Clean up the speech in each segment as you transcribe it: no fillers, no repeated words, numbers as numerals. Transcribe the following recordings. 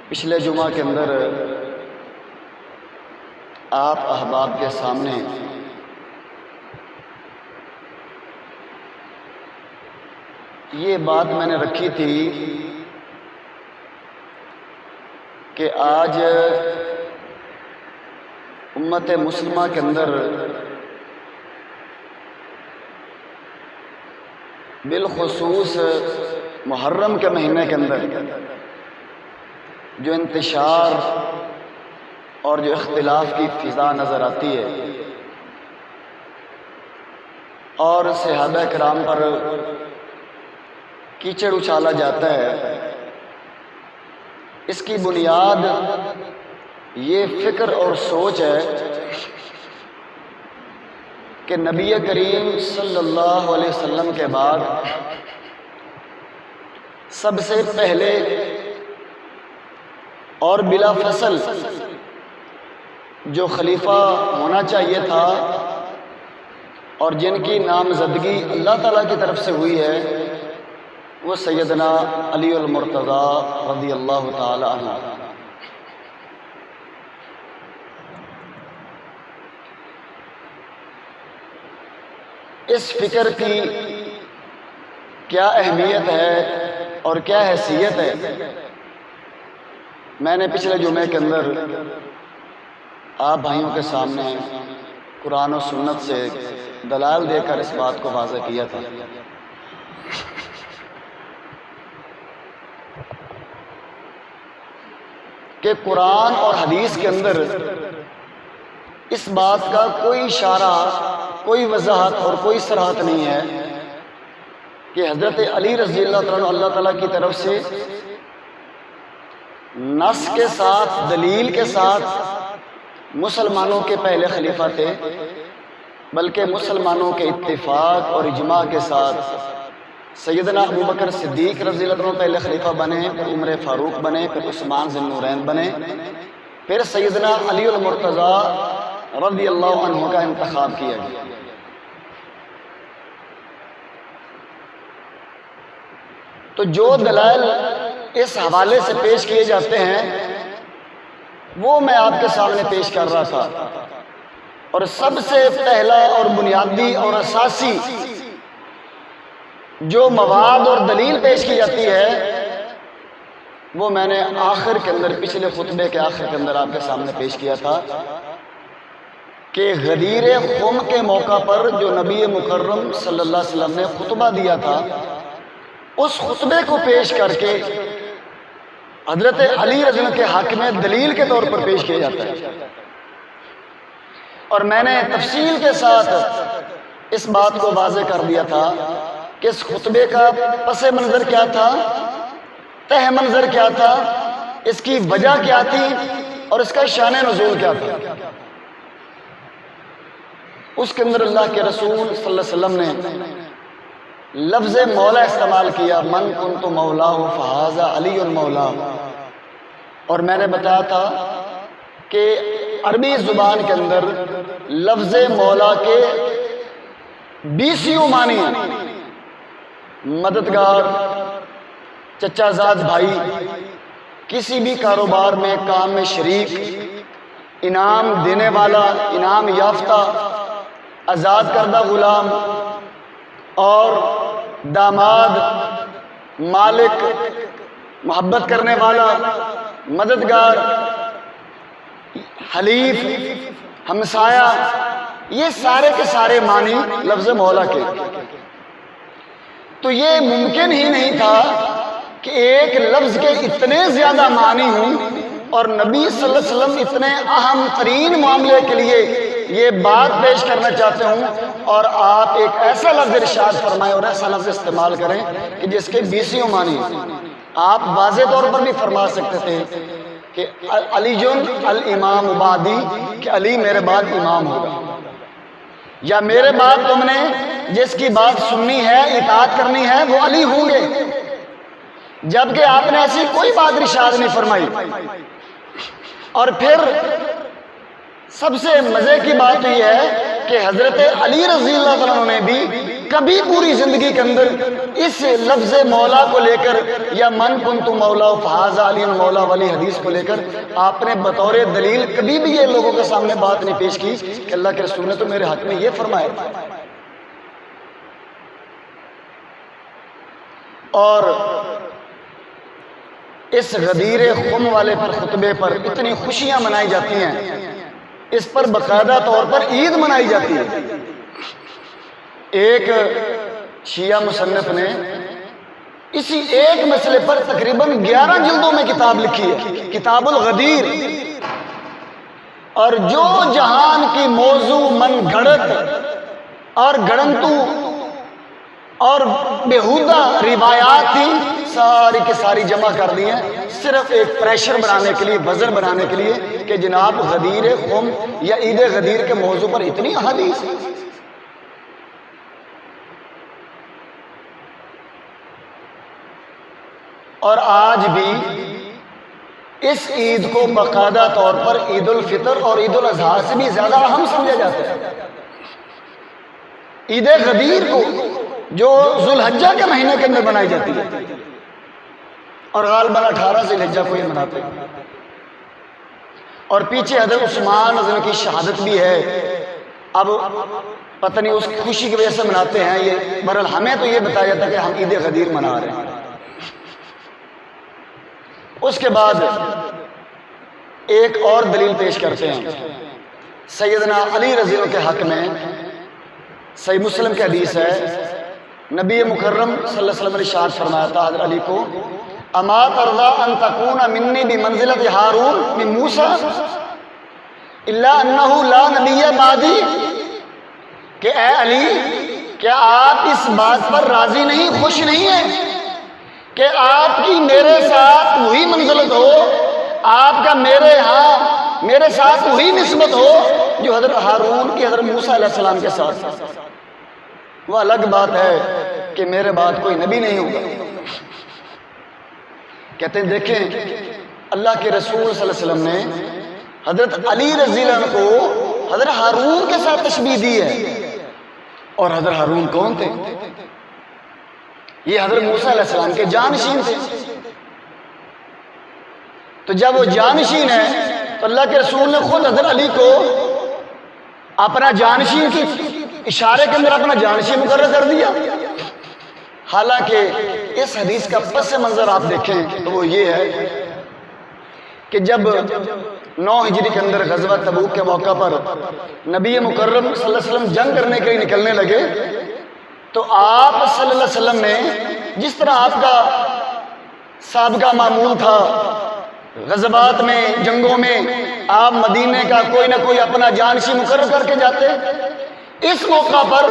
پچھلے جمعہ کے اندر آپ احباب کے سامنے یہ بات میں نے رکھی تھی کہ آج امت مسلمہ کے اندر بالخصوص محرم کے مہینے کے اندر جو انتشار اور جو اختلاف کی فضا نظر آتی ہے اور صحابہ کرام پر کیچڑ اچھالا جاتا ہے، اس کی بنیاد یہ فکر اور سوچ ہے کہ نبی کریم صلی اللہ علیہ وسلم کے بعد سب سے پہلے اور بلا فصل جو خلیفہ ہونا چاہیے تھا اور جن کی نامزدگی اللہ تعالیٰ کی طرف سے ہوئی ہے وہ سیدنا علی المرتضیٰ رضی اللہ تعالی عنہ۔ اس فکر کی کیا اہمیت ہے اور کیا حیثیت ہے، میں نے پچھلے جمعے کے اندر آپ بھائیوں کے سامنے قرآن و سنت سے دلائل دے کر اس بات کو واضح کیا تھا کہ قرآن اور حدیث کے اندر اس بات کا کوئی اشارہ، کوئی وضاحت اور کوئی صراحت نہیں ہے کہ حضرت علی رضی اللہ تعالیٰ کی طرف سے نص کے ساتھ، دلیل کے ساتھ مسلمانوں کے پہلے خلیفہ تھے، بلکہ مسلمانوں کے اتفاق اور اجماع کے ساتھ سیدنا ابوبکر صدیق رضی اللہ عنہ پہلے خلیفہ بنے، پھر عمر فاروق بنے، پھر عثمان ذی النورین بنے، پھر سیدنا علی المرتضیٰ رضی اللہ عنہ کا انتخاب کیا گیا۔ تو جو دلائل اس حوالے سے پیش کیے جاتے ہیں وہ میں آپ کے سامنے پیش کر رہا تھا، اور سب سے پہلا اور بنیادی اور اساسی جو مواد اور دلیل پیش کی جاتی ہے وہ میں نے آخر کے اندر، پچھلے خطبے کے آخر کے اندر آپ کے سامنے پیش کیا تھا کہ غدیر خم کے موقع پر جو نبی مکرم صلی اللہ علیہ وسلم نے خطبہ دیا تھا، اس خطبے کو پیش کر کے حضرت علی رضی اللہ کے حق میں دلیل کے طور پر پیش کیا جاتا ہے، اور میں نے تفصیل کے ساتھ اس بات کو واضح کر دیا تھا کہ اس خطبے کا پس منظر کیا تھا، تہ منظر کیا تھا، اس کی وجہ کیا تھی اور اس کا شان نزول کیا تھا۔ اس کے اندر اللہ کے رسول صلی اللہ علیہ وسلم نے لفظ مولا استعمال کیا، من کنت مولاہ فہذا علی مولا، اور میں نے بتایا تھا کہ عربی زبان کے اندر لفظ مولا کے 20 معنی ہیں: مددگار، چچا زاد بھائی، کسی بھی کاروبار میں، کام میں شریک، انعام دینے والا، انعام یافتہ، آزاد کردہ غلام، اور داماد، مالک، محبت کرنے والا، مددگار، حلیف، ہمسایہ، یہ سارے کے سارے معنی لفظ مولا کے۔ تو یہ ممکن ہی نہیں تھا کہ ایک لفظ کے اتنے زیادہ معنی ہوں اور نبی صلی اللہ علیہ وسلم اتنے اہم ترین معاملے کے لیے یہ بات پیش کرنا چاہتے ہوں اور آپ ایک ایسا لفظ ارشاد فرمائیں اور ایسا لفظ استعمال کریں کہ جس کے 20 معنی ہیں۔ آپ واضح طور پر بھی فرما سکتے تھے کہ علی جن الامام بعدی، کہ علی میرے بعد امام ہوگا، یا میرے بعد تم نے جس کی بات سننی ہے، اطاعت کرنی ہے، وہ علی ہوں گے، جبکہ آپ نے ایسی کوئی بات ارشاد نہیں فرمائی۔ اور پھر سب سے مزے کی بات یہ ہے کہ حضرت علی رضی اللہ عنہ نے بھی کبھی پوری زندگی کے اندر اس لفظ مولا کو لے کر یا من کنت مولا فہذا علی مولا والی حدیث کو لے کر آپ نے بطور دلیل کبھی بھی یہ لوگوں کے سامنے بات نہیں پیش کی کہ اللہ کے رسول نے تو میرے حق میں یہ فرمایا. اور اس غدیر خم والے پر خطبے پر اتنی خوشیاں منائی جاتی ہیں، اس پر باقاعدہ طور پر عید منائی جاتی ہے. ایک شیعہ مصنف نے اسی ایک مسئلے پر تقریباً 11 جلدوں میں کتاب لکھی ہے، کتاب الغدیر. اور جو جہان کی موضوع من گھڑت اور گڑنتو اور بیہودہ روایات تھی ساری کے ساری جمع کر دی ہیں صرف ایک پریشر بنانے کے لیے، بزر بنانے کے لیے کہ جناب غدیر خم یا عید غدیر کے موضوع پر اتنی احادیث. اور آج بھی اس عید کو باقاعدہ طور پر عید الفطر اور عید الاضحیٰ سے بھی زیادہ اہم سمجھا جاتا ہے. عید غدیر کو جو ذو الحجہ کے مہینے کے اندر بنائی جاتی ہے اور غالباً 18 ذی الحجہ کو یہ مناتے ہیں. اور پیچھے حضرت عثمان رضی اللہ عنہ کی شہادت بھی ہے. اب پتہ نہیں اس خوشی کی وجہ سے مناتے ہیں یہ، بہرحال ہمیں تو یہ بتایا جاتا ہے کہ ہم عید غدیر منا رہے ہیں. اس کے بعد ایک اور دلیل پیش کرتے ہیں سیدنا علی رضی اللہ کے حق میں. صحیح مسلم کی حدیث ہے، نبی مکرم صلی اللہ علیہ وسلم نے ارشاد فرمایا تھا حضرت علی کو، اما ترضى ان تكون مني بمنزلة هارون من موسى الا انه لا نبی بعدی. کہ اے علی، کیا آپ اس بات پر راضی نہیں، خوش نہیں ہیں کہ آپ کی میرے ساتھ وہی منزلت ہو، آپ کا میرے ہاں میرے ساتھ وہی نسبت ہو جو حضرت ہارون کی حضرت موسیٰ علیہ السلام کے ساتھ. وہ الگ بات ہے کہ میرے بعد کوئی نبی نہیں ہوگا. کہتے ہیں دیکھیں اللہ کے رسول صلی اللہ علیہ وسلم نے حضرت علی رضی اللہ عنہ کو حضرت ہارون کے ساتھ تشبیہ دی ہے. اور حضرت ہارون کون تھے؟ یہ حضرت موسیٰ علیہ السلام کے جانشین تھے. تو جب وہ جانشین ہے تو اللہ کے رسول نے خود حضرت علی کو اپنا جانشین کی اشارے کے اندر اپنا جانشین مقرر کر دیا. حالانکہ اس حدیث کا پس منظر آپ دیکھیں تو وہ یہ ہے کہ جب 9 ہجری کے اندر غزوہ تبوک کے موقع پر نبی مکرم صلی اللہ علیہ وسلم جنگ کرنے کے لیے نکلنے لگے تو آپ صلی اللہ علیہ وسلم نے جس طرح آپ کا سابقہ معمول تھا غزوات میں، جنگوں میں آپ مدینے کا کوئی نہ کوئی اپنا جانشین مقرر کر کے جاتے، اس موقع پر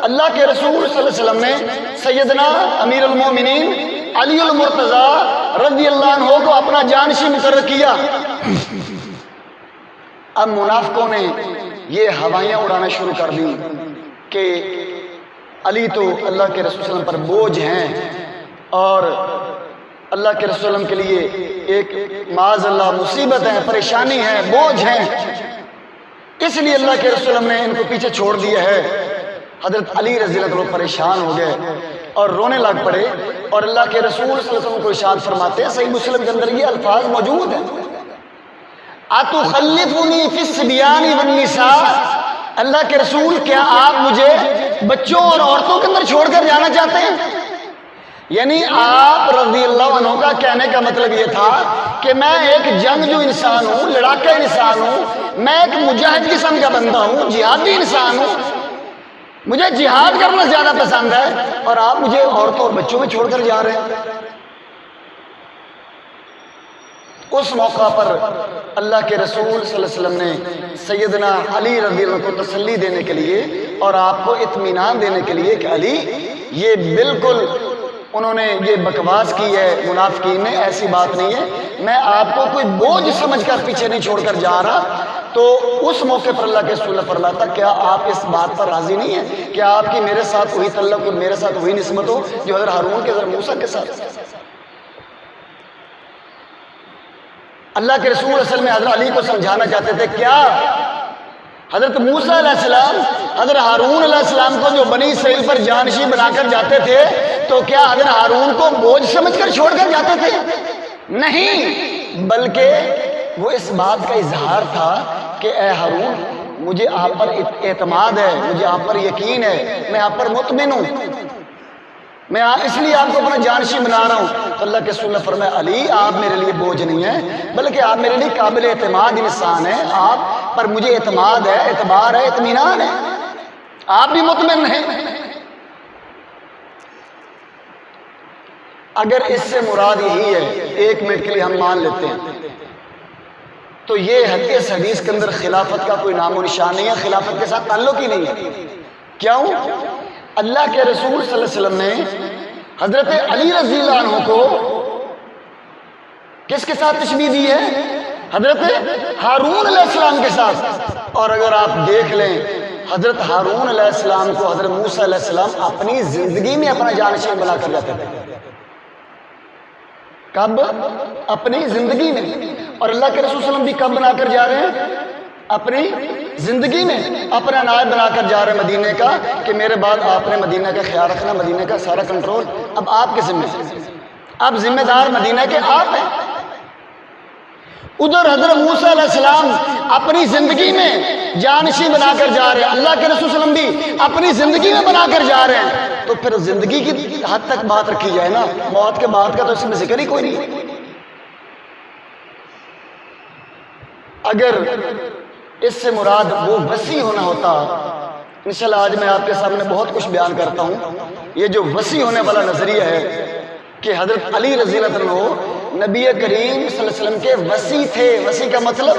اللہ کے رسول صلی اللہ علیہ وسلم نے سیدنا امیر المومنین علی المرتضی رضی اللہ عنہ کو اپنا جانشین مقرر کیا. اب منافقوں نے یہ ہوائیاں اڑانا شروع کر دی کہ علی تو اللہ کے رسول صلی اللہ علیہ وسلم پر بوجھ ہیں اور اللہ کے رسول صلی اللہ علیہ وسلم کے لیے ایک معاذ اللہ مصیبت ہے، پریشانی ہے، بوجھ ہیں، اس لیے اللہ کے رسول صلی اللہ علیہ وسلم نے ان کو پیچھے چھوڑ دیا ہے. حضرت علی رضی اللہ عنہ پریشان ہو گئے اور رونے لگ پڑے. اور اللہ کے رسول صلی اللہ علیہ وسلم کو ارشاد فرماتے ہیں، صحیح مسلم کے اندر یہ الفاظ موجود ہیں، اتخلفنی فی الصبیان والنساء. اللہ کے رسول کیا آپ مجھے بچوں اور عورتوں کے اندر چھوڑ کر جانا چاہتے ہیں؟ یعنی آپ رضی اللہ عنہ کا کہنے کا مطلب یہ تھا کہ میں ایک جنگجو انسان ہوں، لڑاکا انسان ہوں، میں ایک مجاہد قسم کا بندہ ہوں، جہادی انسان ہوں، مجھے جہاد کرنا زیادہ پسند ہے، اور آپ مجھے عورتوں اور بچوں میں چھوڑ کر جا رہے ہیں. اس موقع پر اللہ کے رسول صلی اللہ علیہ وسلم نے سیدنا علی رضی اللہ عنہ کو تسلی دینے کے لیے اور آپ کو اطمینان دینے کے لیے کہ علی یہ بالکل انہوں نے یہ بکواس کی ہے منافقین نے، ایسی بات نہیں ہے، میں آپ کو کوئی بوجھ سمجھ کر پیچھے نہیں چھوڑ کر جا رہا. تو اس موقع پر اللہ کے رسول نے فرمایا تھا کیا آپ اس بات پر راضی نہیں ہیں کہ آپ کی میرے ساتھ وہی تعلق اور میرے ساتھ وہی نسبت ہو جو حضرت ہارون کے حضرت موسیٰ کے ساتھ. اللہ کے رسول صلی اللہ علیہ وسلم حضرت علی کو سمجھانا چاہتے تھے کیا حضرت موسیٰ علیہ السلام حضرت ہارون علیہ السلام کو جو بنی اسرائیل پر جانشین بنا کر جاتے تھے تو کیا حضرت ہارون کو بوجھ سمجھ کر چھوڑ کر جاتے تھے؟ نہیں، بلکہ وہ اس بات کا اظہار تھا کہ اے ہارون مجھے آپ پر اعتماد ہے، مجھے آپ پر یقین ہے، میں آپ پر مطمئن ہوں، میں اس لیے آپ کو اپنا جانشین بنا رہا ہوں۔ تو اللہ کے رسول نے فرمایا علی آپ میرے لیے بوجھ نہیں ہیں، بلکہ آپ میرے لیے قابل اعتماد انسان ہیں، آپ پر مجھے اعتماد ہے، اعتبار ہے، اطمینان ہے، آپ بھی مطمئن ہیں۔ اگر اس سے مراد یہی ہے، ایک منٹ کے لیے ہم مان لیتے ہیں، تو یہ اس حدیث کے اندر خلافت کا کوئی نام و نشان نہیں ہے، خلافت کے ساتھ تعلق ہی نہیں ہے۔ کیوں؟ اللہ کے رسول صلی اللہ علیہ وسلم نے حضرت علی رضی اللہ عنہ کو کس کے ساتھ تشبیہ دی ہے؟ حضرت ہارون علیہ السلام کے ساتھ۔ اور اگر آپ دیکھ لیں حضرت ہارون علیہ السلام کو حضرت موسیٰ علیہ السلام اپنی زندگی میں اپنا جانشین بنا کر جاتے تھے۔ کب؟ اپنی زندگی میں۔ اور اللہ کے رسول صلی اللہ علیہ وسلم بھی کب بنا کر جا رہے ہیں؟ اپنی زندگی میں اپنا نائب بنا کر جا رہے ہیں مدینے کا، کہ میرے بعد آپ نے مدینہ کا خیال رکھنا، مدینہ کا سارا کنٹرول اب آپ کے ذمہ ہے، اب ذمہ دار مدینہ کے آپ ہیں۔ ادھر حضرت موسیٰ علیہ السلام اپنی زندگی میں جانشین بنا کر جا رہے ہیں، اللہ کے رسول صلی اللہ علیہ وسلم بھی اپنی زندگی میں بنا کر جا رہے ہیں۔ تو پھر زندگی کی حد تک بات رکھی جائے نا، موت کے بعد کا تو اس میں ذکر ہی کوئی نہیں۔ اگر اس سے مراد وہ وسیع ہونا ہوتا، انشاءاللہ آج میں آپ کے سامنے بہت کچھ بیان کرتا ہوں۔ یہ جو وسیع ہونے والا نظریہ ہے کہ حضرت علی رضی اللہ عنہ نبی کریم صلی اللہ علیہ وسلم کے وسیع تھے، وسیع کا مطلب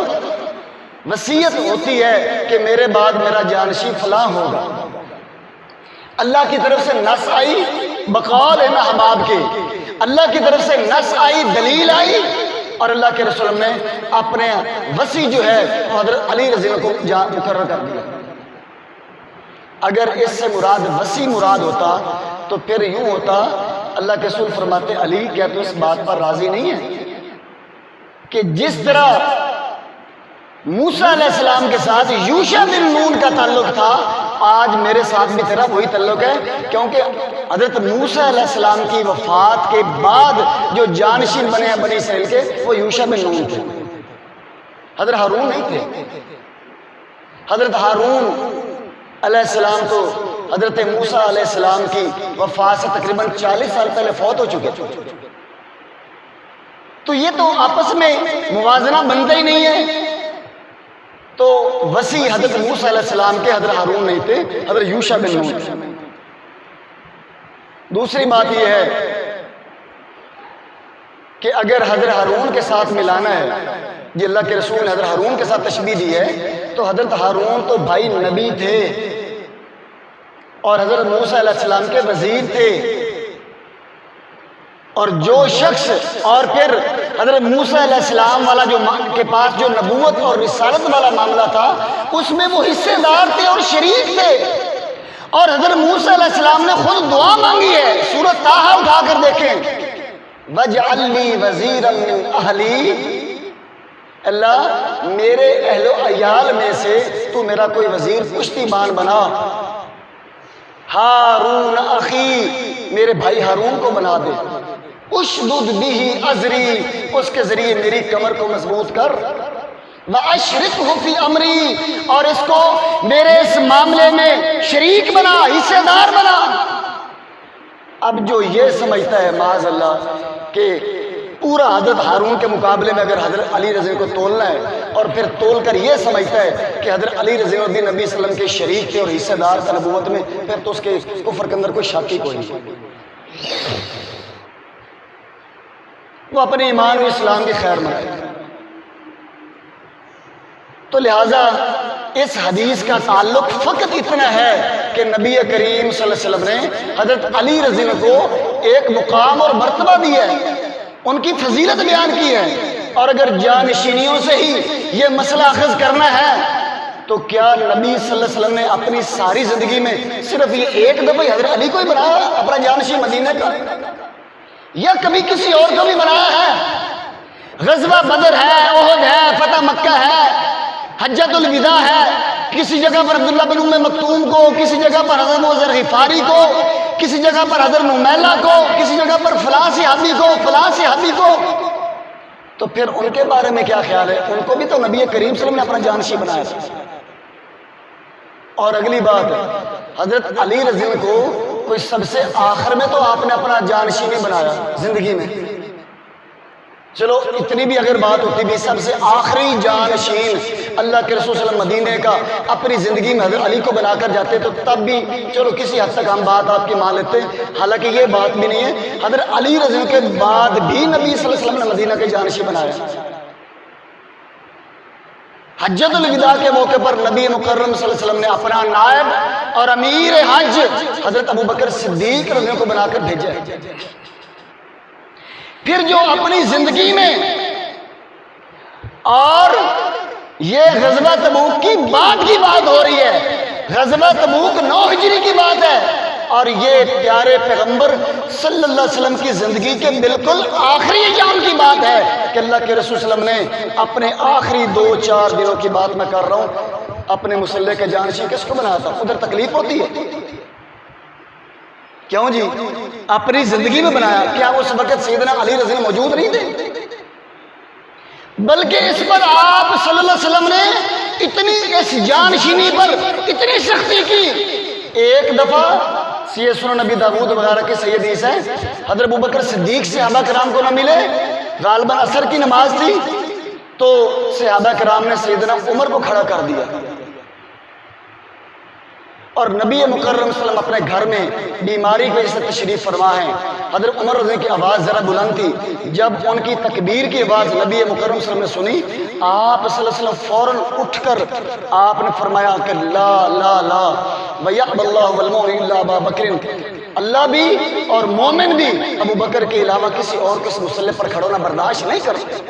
وصیت ہوتی ہے کہ میرے بعد میرا جانشین فلاں ہوگا، اللہ کی طرف سے نص آئی، بقول ہے نا احباب کے، اللہ کی طرف سے نص آئی، دلیل آئی، اور اللہ کے رسول نے اپنے وسیع جو ہے حضرت علی رضی اللہ کو مقرر کر دیا۔ اگر اس سے مراد وسیع مراد ہوتا تو پھر یوں ہوتا، اللہ کے رسول فرماتے علی کیا تو اس بات پر راضی نہیں ہے کہ جس طرح موسیٰ علیہ السلام کے ساتھ یوشع بن نون کا تعلق تھا، آج میرے ساتھ بھی تیرا وہی تعلق ہے، کیونکہ حضرت موسیٰ علیہ السلام کی وفات کے بعد جو جانشین بنے ہیں بنی اسرائیل کے، وہ یوشع بن نون تھے، حضرت ہارون نہیں تھے۔ حضرت ہارون علیہ السلام تو حضرت موسیٰ علیہ السلام کی وفات سے تقریباً 40 سال پہلے فوت ہو چکے تھے، تو یہ تو آپس میں موازنہ بنتا ہی نہیں ہے۔ تو وسیع حضرت موسیٰ علیہ السلام کے حضرت ہارون نہیں تھے، حضرت یوشع بن نون تھے۔ دوسری بات یہ ہے کہ اگر حضرت ہارون کے ساتھ ملانا ہے، جی اللہ کے رسول نے حضرت ہارون کے ساتھ تشبیہ دی ہے، تو حضرت ہارون تو بھائی نبی تھے اور حضرت موسیٰ علیہ السلام کے وزیر تھے، اور جو شخص اور پھر حضرت موسیٰ علیہ السلام والا جو کے پاس جو نبوت اور رسالت والا معاملہ تھا، اس میں وہ حصے دار تھے اور شریک تھے۔ اور حضرت موسیٰ علیہ السلام نے خود دعا مانگی ہے، سورۃ طٰہٰ اٹھا کر دیکھیں، وَاجْعَلْ لِي وَزِيرًا مِّنْ أَهْلِي، اللہ میرے اہل و عیال میں سے تو میرا کوئی وزیر پشتیبان بنا، ہارون اخی میرے بھائی ہارون کو بنا دے، اشدد بہ ازری اس کے ذریعے میری کمر کو مضبوط کر، واشرکہ فی امری اور اس کو میرے اس معاملے میں شریک بنا، حصے دار بنا۔ اب جو یہ سمجھتا ہے معاذ اللہ کہ پورا حضرت ہارون کے مقابلے میں اگر حضرت علی رضی اللہ کو تولنا ہے، اور پھر تول کر یہ سمجھتا ہے کہ حضرت علی رضی اللہ بھی نبی صلی اللہ علیہ وسلم کے شریک تھے اور حصہ دار تھے نبوت میں، پھر تو اس کے کفر کے اندر کوئی شک ہی کوئی نہیں، وہ اپنے ایمان و اسلام کی خیر منائے۔ تو لہٰذا اس حدیث کا تعلق فقط اتنا ہے کہ نبی کریم صلی اللہ علیہ وسلم نے حضرت علی رضی اللہ کو ایک مقام اور مرتبہ دیا ہے، ان کی فضیلت بیان کی ہے، اور اگر جانشینیوں سے ہی یہ مسئلہ اخذ کرنا ہے تو کیا نبی صلی اللہ علیہ وسلم نے اپنی ساری زندگی میں صرف یہ ایک دفعہ حضرت علی کو ہی بنایا اپنا جانشین مدینہ کا، یا کبھی کسی اور کو بھی بنایا ہے؟ غزوہ بدر ہے، احد ہے، فتح مکہ ہے، حجۃ الوداع ہے، کسی جگہ پر عبداللہ بن ام مکتوم کو، کسی جگہ پر حضرت ابو ذر غفاری کو، کسی جگہ پر حضرت نمیلہ کو، کسی جگہ پر فلاں صحابی کو، فلاں صحابی کو. تو پھر ان کے بارے میں کیا خیال ہے؟ ان کو بھی تو نبی کریم صلی اللہ علیہ وسلم نے اپنا جانشین بنایا تھا. اور اگلی بات، حضرت علی رضی اللہ عنہ کو کوئی سب سے آخر میں تو آپ نے اپنا جانشین ہی بنایا زندگی میں. چلو اتنی بھی اگر بات ہوتی بھی، سب سے آخری جانشین اللہ کے رسول صلی اللہ علیہ وسلم مدینے کا اپنی زندگی میں حضرت علی کو بنا کر جاتے تو تب بھی چلو کسی حد تک ہم بات آپ کی مان لیتے. حالانکہ یہ بات بھی نہیں ہے، حضرت علی رضی اللہ عنہ کے بعد بھی نبی صلی اللہ علیہ وسلم نے مدینہ کے جانشین بنایا. حجۃ الوداع کے موقع پر نبی مکرم صلی اللہ علیہ وسلم نے اپنا نائب اور امیر حج حضرت ابوبکر صدیق رضی اللہ عنہ کو بنا کر بھیجا. پھر جو اپنی زندگی میں، اور یہ غزوہ تبوک کی بات ہو رہی ہے، غزوہ تبوک 9 ہجری کی بات ہے، اور یہ پیارے پیغمبر صلی اللہ علیہ وسلم کی زندگی کے بالکل آخری ایام کی بات ہے کہ اللہ کے رسول صلی اللہ علیہ وسلم نے اپنے آخری 2-4 دنوں کی بات میں کر رہا ہوں، اپنے مسلح کے جانشین کس کو بنایا تھا؟ ادھر تکلیف ہوتی ہے. کیوں جی؟ اپنی زندگی میں بنایا. کیا اس وقت سیدنا علی رضی اللہ موجود نہیں تھے؟ بلکہ اس پر آپ صلی اللہ علیہ وسلم نے اتنی اس جانشینی پر اتنی سختی کی. ایک دفعہ سنن نبی داؤد وغیرہ کے صحیح حدیث ہے، حضرت ابوبکر صدیق صحابہ کرام کو نہ ملے، غالباً عصر کی نماز تھی، تو صحابہ کرام نے سیدنا عمر کو کھڑا کر دیا. اور نبی مکرم صلی اللہ علیہ وسلم اپنے گھر میں بیماری کی وجہ سے تشریف فرما ہے. حضرت عمر رضی اللہ عنہ کی آواز ذرا بلند تھی. جب ان کی تکبیر کی آواز نبی مکرم صلی اللہ علیہ وسلم نے سنی، آپ صلی اللہ علیہ وسلم فوراً اٹھ کر آپ نے فرمایا کہ لا لا لا وَيَعْبَ اللَّهُ وَالْمُؤْمِنُونَ إِلَّا أَبَا بَكْرٍ، اللہ بھی اور مومن بھی ابو بکر کے علاوہ کسی اور کے مسلح پر کھڑا ہونا برداشت نہیں کرتے.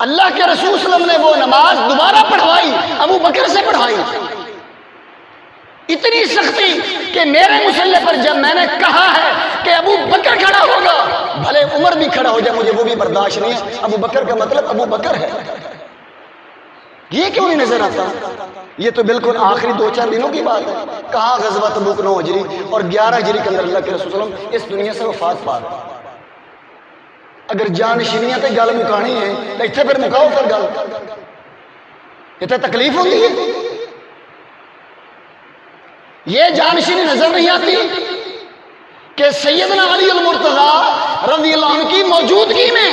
اللہ کے رسول صلی اللہ علیہ وسلم نے وہ نماز دوبارہ پڑھوائی، ابو بکر سے پڑھوائی. اتنی سختی کہ میرے مسلح پر جب میں نے کہا ہے کہ ابو بکر کھڑا ہوگا، بھلے عمر بھی کھڑا ہو جائے، مجھے وہ بھی برداشت نہیں ہے. ابو بکر کا مطلب ابو بکر ہے. یہ کیوں نہیں نظر آتا؟ یہ تو بالکل آخری 2-4 دنوں کی بات ہے. کہاں غزوہ تبوک 9 ہجری اور 11 ہجری کے اندر اللہ کے رسول صلی اللہ علیہ وسلم اس دنیا سے وفات پا رہے. اگر جانشینیاں تے گل مکانی ہے تو اتنے پھر مکاؤ پھر گل. اتنے تکلیف ہوتی ہے. یہ جانشینی نظر نہیں آتی کہ سیدنا علی المرتضیٰ رضی اللہ عنہ کی موجودگی میں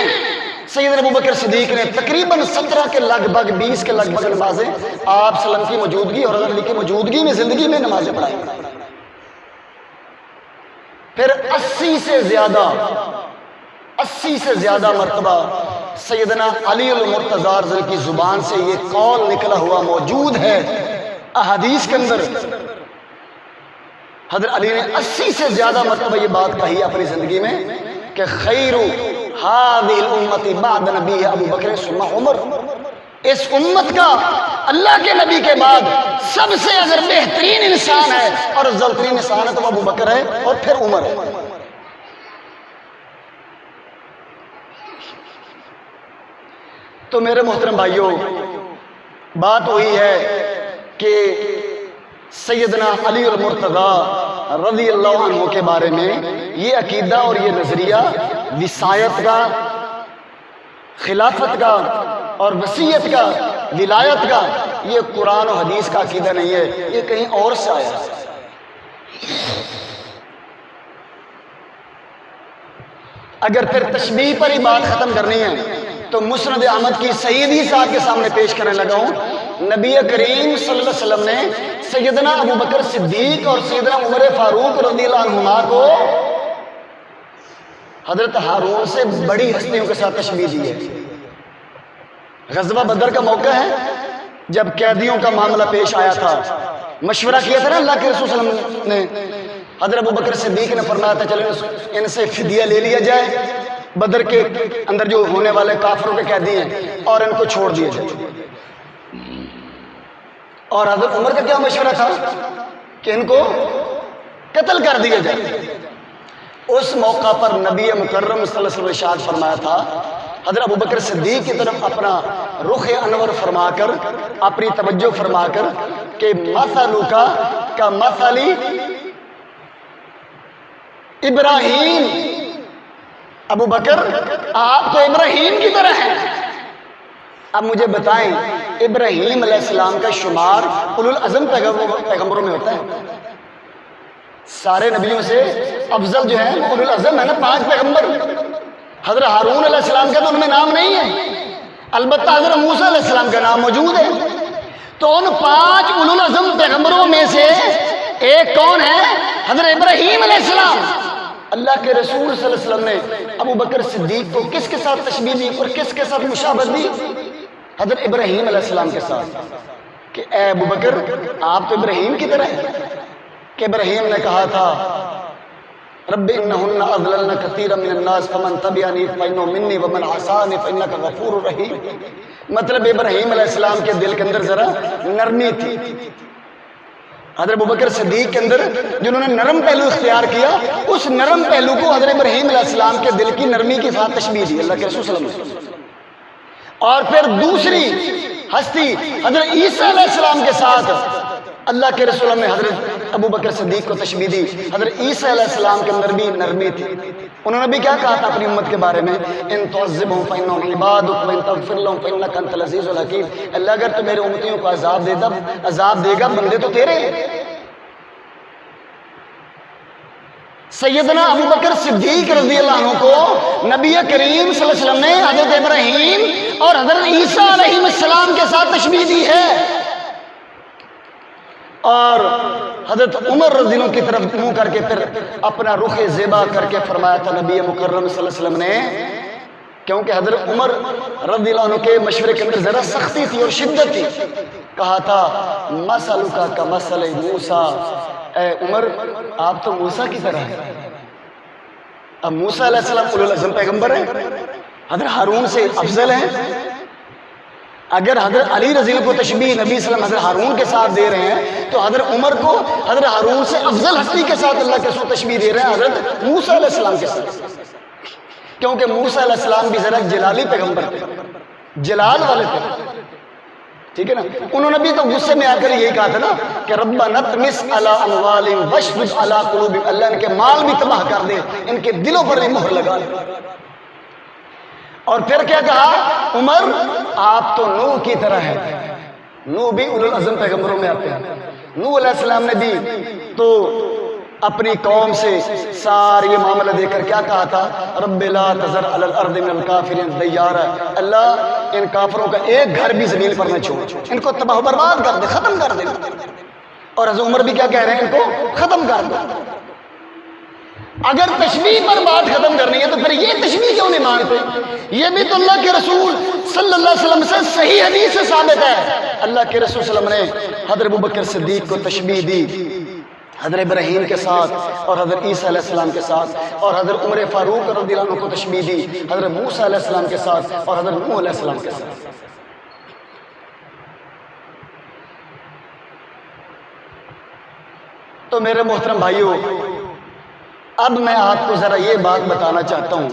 سیدنا ابوبکر صدیق نے تقریباً 17 کے لگ بھگ 20 کے لگ بھگ نمازیں آپ صلی اللہ علیہ وسلم کی موجودگی اور علی کی موجودگی میں زندگی میں نمازیں پڑھائی. پھر 80 سے زیادہ مرتبہ سیدنا علی المرتضیٰ رضی اللہ عنہ کی زبان سے یہ قول نکلا ہوا موجود ہے احادیث کے اندر. حضرت علی نے 80 سے زیادہ مرتبہ یہ بات کہی اپنی زندگی میں کہ خیر هذه الامت بعد نبی ابو بکر ثم عمر، اس امت کا اللہ کے نبی کے بعد سب سے اگر بہترین انسان ہے اور افضل ترین انسان ہے تو وہ ابو بکر ہے اور پھر عمر ہے. تو میرے محترم بھائیوں، بات وہی ہے کہ سیدنا علی المرتضیٰ رضی اللہ عنہ کے بارے میں یہ عقیدہ اور یہ نظریہ وصایت کا، خلافت کا اور وصیت کا، ولایت کا، یہ قرآن و حدیث کا عقیدہ نہیں ہے، یہ کہیں اور سے آیا. اگر پھر تشبیہ پر ہی بات ختم کرنی ہے تو مسند احمد کی صحیح حدیث آپ کے سامنے پیش کرنے لگا ہوں. نبی کریم صلی اللہ علیہ وسلم نے سیدنا ابوبکر صدیق اور سیدنا عمر فاروق رضی اللہ عنہما کو حضرت ہارون سے بڑی ہستیوں کے ساتھ تشبیہ دی ہے. غزوہ بدر کا موقع ہے جب قیدیوں کا معاملہ پیش آیا تھا، مشورہ کیا تھا نا اللہ کے رسول صلی اللہ علیہ وسلم نے. حضرت ابوبکر صدیق نے فرمایا تھا چلو ان سے فدیہ لے لیا جائے، بدر کے اندر جو ہونے والے کافروں کے قیدی ہیں، اور ان کو چھوڑ دیا جائے. اور حضرت عمر کا کیا مشورہ تھا کہ ان کو قتل کر دیا جائے. اس موقع پر نبی مکرم صلی اللہ علیہ وسلم نے ارشاد فرمایا تھا، حضرت ابوبکر صدیق کی طرف اپنا رخ انور فرما کر، اپنی توجہ فرما کر کہ مثلک کا مثلی ابراہیم، ابو بکر آپ تو ابراہیم کی طرح ہیں۔ اب مجھے بتائیں ابراہیم علیہ السلام کا شمار اولو العزم پیغمبروں میں ہوتا ہے؟ سارے نبیوں سے افضل جو ہے اولو العزم ہے نا، 5 پیغمبر۔ حضرت ہارون علیہ السلام کا تو ان میں نام نہیں ہے، البتہ حضرت موسیٰ علیہ السلام کا نام موجود ہے۔ تو ان 5 اولو العزم پیغمبروں میں سے ایک کون ہے؟ حضرت ابراہیم علیہ السلام۔ اللہ کے رسول صلی اللہ علیہ وسلم نے ابو بکر صدیق کو کس کے ساتھ تشبیہ دی اور کس کے ساتھ مشابہت دی؟ حضرت ابراہیم علیہ السلام کے ساتھ، کہ اے ابو بکر آپ تو ابراہیم کی طرح ہیں۔ کہ ابراہیم نے کہا تھا رب انہن اضللن کثیرا من الناس فمن تبعنی فانہ منی ومن عصانی فانک غفور رحیم۔ مطلب ابراہیم علیہ السلام کے دل کے اندر ذرا نرمی تھی۔ حضرت ابوبکر صدیق کے اندر جنہوں نے نرم پہلو اختیار کیا، اس نرم پہلو کو حضرت ابراہیم علیہ السلام کے دل کی نرمی کے ساتھ تشبیہ دی اللہ کے رسول صلی اللہ علیہ وسلم۔ اور پھر دوسری ہستی حضرت عیسیٰ علیہ السلام کے ساتھ اللہ کے رسول نے حضرت ابوبکر صدیق کو تشبیہ دی۔ حضرت عیسیٰ علیہ السلام کے اندر بھی نرمی تھی۔ انہوں نے بھی کیا کہا تھا اپنی امت کے بارے میں؟ ان تعذبهم فانهم عبادك وان تغفر لهم فانك انت العزیز الحکیم۔ اللہ اگر تو میرے امتیوں کو عذاب دے گا، بندے تو تیرے ہیں۔ سیدنا ابوبکر صدیق رضی اللہ عنہ کو نبی کریم صلی اللہ علیہ وسلم نے حضرت ابراہیم اور حضرت عیسیٰ علیہ السلام کے ساتھ تشبیہ دی ہے۔ اور حضرت عمر رضی اللہ عنہ کی طرف منہ کر کے پھر اپنا رخ زیبا کر کے فرمایا تھا نبی مکرم صلی اللہ علیہ وسلم نے، کیونکہ حضرت عمر رضی اللہ عنہ کے مشورے کے اندر ذرا سختی تھی اور شدت تھی، کہا تھا مثلک کمثل موسیٰ، اے عمر آپ تو موسیٰ کی طرح ہیں۔ اب موسیٰ علیہ السلام اولو العزم پیغمبر ہیں، حضرت ہارون سے افضل ہیں۔ اگر حضرت علی رضی اللہ کو تشبیہ نبی صلی اللہ علیہ وسلم حضرت ہارون کے ساتھ دے رہے ہیں، تو حضرت عمر کو حضرت ہارون سے افضل ہستی کے ساتھ اللہ کے رسول تشبیہ دے رہے ہیں حضرت موسیٰ علیہ السلام کے ساتھ، کیونکہ موسیٰ علیہ السلام بھی ذرا جلالی پیغمبر تھے، جلال والے تھے، ٹھیک ہے نا۔ انہوں نے بھی تو غصے میں آ کر یہی کہا تھا نا کہ ربنا اطمس علی اموالہم واشدد علی قلوبہم، اللہ ان کے مال بھی تباہ کر دے، ان کے دلوں پر بھی مہر لگا دے۔ اور پھر کیا کہا عمر آپ تو نوح کی طرح ہے۔ نوح بھی اولو العزم پیغمبروں میں آتے ہیں۔ نوح علیہ السلام نے بھی تو اپنی قوم سے سارے یہ معاملہ دے کر کیا کہا تھا؟ رب لا تذر علی الارض من الکافرین دیارا، اللہ ان کافروں کا ایک گھر بھی زمین پر نہ چھوڑ، ان کو تباہ و برباد کر دے، ختم کر دے۔ اور حضرت عمر بھی کیا کہہ رہے ہیں؟ ان کو ختم کر دے۔ اگر تشبیہ پر بات ختم کرنی ہے تو پھر یہ تشبیہ کیوں نہیں مانتے؟ یہ بھی تو اللہ کے رسول صلی اللہ علیہ وسلم سے صحیح حدیث سے ثابت ہے۔ اللہ کے رسول صلی اللہ علیہ وسلم نے حضرت ابوبکر صدیق کو تشبیہ دی حضرت ابراہیم کے ساتھ اور حضرت عیسیٰ علیہ السلام کے ساتھ، اور حضرت عمر فاروق رضی اللہ عنہ کو تشبیہ دی حضرت موسیٰ علیہ السلام کے ساتھ اور حضرت نوح علیہ السلام کے ساتھ۔ تو میرے محترم بھائیوں، اب میں آپ کو ذرا یہ بات بتانا چاہتا ہوں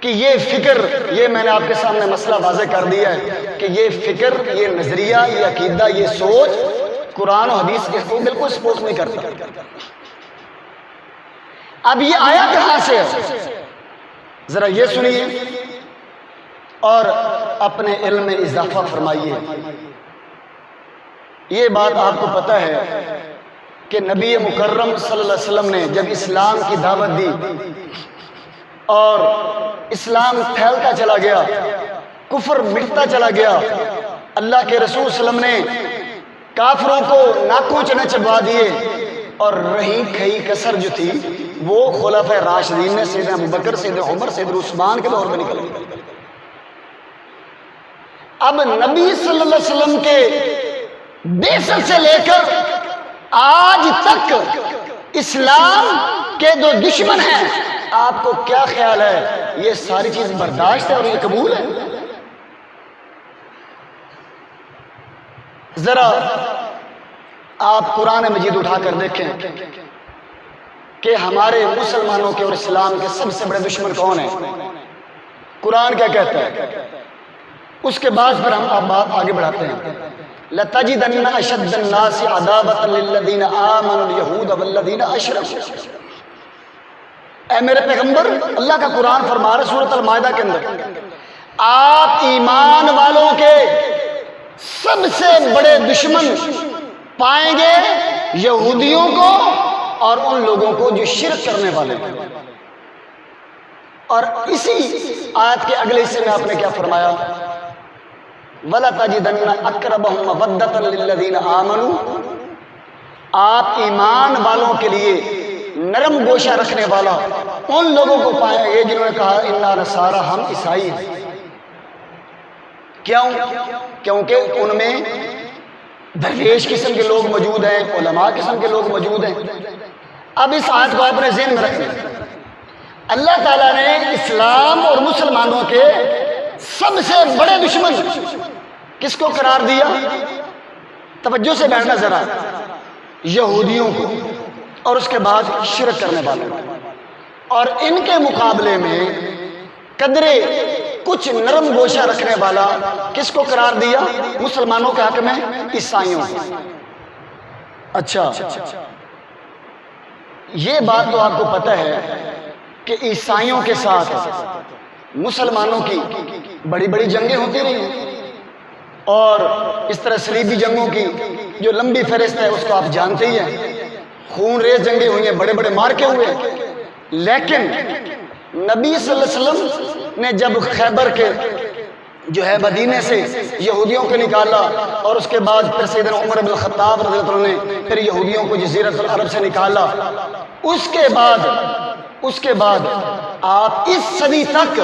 کہ یہ فکر، یہ میں نے آپ کے سامنے مسئلہ واضح کر دیا ہے کہ یہ فکر، یہ نظریہ، یہ عقیدہ، یہ سوچ قرآن و حدیث کے کو بالکل سپورٹ نہیں کرتا۔ اب یہ آیا کہاں سے ہے؟ ذرا یہ سنیے اور اپنے علم میں اضافہ فرمائیے۔ یہ بات آپ کو پتہ ہے کہ نبی مکرم صلی اللہ علیہ وسلم نے جب اسلام کی دعوت دی اور اسلام پھیلتا چلا گیا، کفر مٹتا چلا گیا، اللہ کے رسول صلی اللہ علیہ وسلم نے کافروں کو ناکوں چنے چبوا دیے، اور رہی کھئی کسر جو تھی وہ خلفائے راشدین نے سیدنا ابوبکر، سیدنا عمر، سیدنا عثمان کے دور میں نکل گئی۔ اب نبی صلی اللہ علیہ وسلم کے بعثت سے لے کر آج تک اسلام کے جو دشمن ہیں، آپ کو کیا خیال ہے یہ ساری چیز برداشت ہے اور یہ قبول ہے؟ ذرا آپ قرآن مجید اٹھا کر دیکھیں کہ ہمارے مسلمانوں کے اور اسلام کے سب سے بڑے دشمن کون ہیں؟ قرآن کیا کہتا ہے؟ اس کے بعد پھر ہم اب بات آگے بڑھاتے ہیں. لَتَجِدَنَّ أَشَدَّ النَّاسِ عَدَاوَةً لِلَّذِينَ آمَنُوا الْيَهُودَ وَالَّذِينَ أَشْرَكُوا. اے میرے پیغمبر، اللہ کا قرآن فرما رہا ہے سورۃ المائدہ کے اندر، آپ ایمان والوں کے سب سے بڑے دشمن پائیں گے یہودیوں کو اور ان لوگوں کو جو شرک کرنے والے ہیں. اور اسی آیت کے اگلے حصے میں آپ نے کیا فرمایا؟ وَلَتَجِدَنَّ أَقْرَبَهُم مَّوَدَّةً لِّلَّذِينَ آمَنُوا. آپ ایمان والوں کے لیے نرم گوشہ رکھنے والا ان لوگوں کو پائیں گے جنہوں نے کہا اِنَّا نَصَارَىٰ، ہم عیسائی ہیں. کیوں؟ کیونکہ ان میں درویش قسم کے لوگ موجود ہیں، علماء قسم کے لوگ موجود ہیں. اب اس آیت کو اپنے ذہن میں رکھیں. اللہ تعالیٰ نے اسلام اور مسلمانوں کے سب سے بڑے دشمن کس کو قرار دیا؟ توجہ سے بیٹھنا ذرا. یہودیوں کو، اور اس کے بعد شرک کرنے والوں کو. اور ان کے مقابلے میں قدرے کچھ نرم گوشہ رکھنے والا کس کو قرار دیا؟ مسلمانوں کے حق میں عیسائیوں. اچھا، یہ بات تو آپ کو پتہ ہے کہ عیسائیوں کے ساتھ مسلمانوں کی بڑی بڑی جنگیں ہوتی رہی ہیں، اور اس طرح صلیبی جنگوں کی جو لمبی فہرست ہے اس کو آپ جانتے ہی ہیں. خون ریز جنگیں ہوئی ہیں، بڑے بڑے مارکے ہوئے ہیں. لیکن نبی صلی اللہ علیہ وسلم نے جب خیبر کے جو ہے مدینے سے یہودیوں کو نکالا، اور اس کے بعد پھر سیدنا عمر بن الخطاب رضی اللہ عنہ نے پھر یہودیوں کو جزیرۃ العرب سے نکالا، اس کے بعد آپ اس صدی تک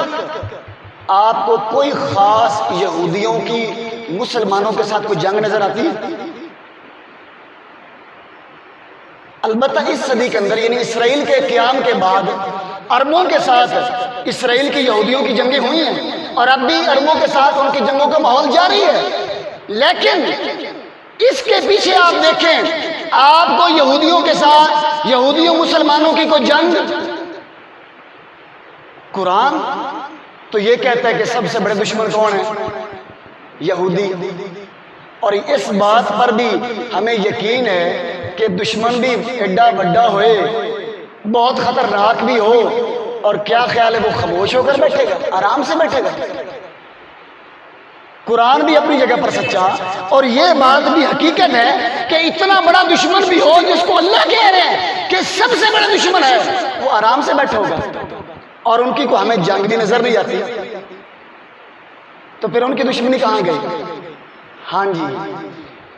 آپ کو کوئی خاص یہودیوں کی مسلمانوں کے ساتھ کوئی جنگ نظر آتی ہے؟ البتہ اس صدی کے اندر یعنی اسرائیل کے قیام کے بعد عربوں کے ساتھ اسرائیل کی یہودیوں کی جنگیں ہوئی ہیں، اور اب بھی عربوں کے ساتھ ان کی جنگوں کا ماحول جاری ہے. لیکن اس کے پیچھے آپ دیکھیں، آپ کو یہودیوں کے ساتھ یہودیوں مسلمانوں کی کوئی جنگ؟ قرآن تو یہ کہتا ہے کہ سب سے بڑے دشمن کون ہیں؟ یہودی. اور اس بات پر بھی ہمیں یقین ہے کہ دشمن بھی ایڈا بڑا ہوئے، بہت خطرناک بھی ہو، اور کیا خیال ہے وہ خاموش ہو کر بیٹھے گا؟ آرام سے بیٹھے گا. قرآن بھی اپنی جگہ پر سچا، اور یہ بات بھی حقیقت ہے کہ اتنا بڑا دشمن بھی ہو جس کو اللہ کہہ رہے ہیں کہ سب سے بڑا دشمن ہے، وہ آرام سے بیٹھا ہوگا، اور ان کی کو ہمیں جنگ بھی نظر نہیں آتی. تو پھر ان کی دشمنی کہاں گئی؟ ہاں جی،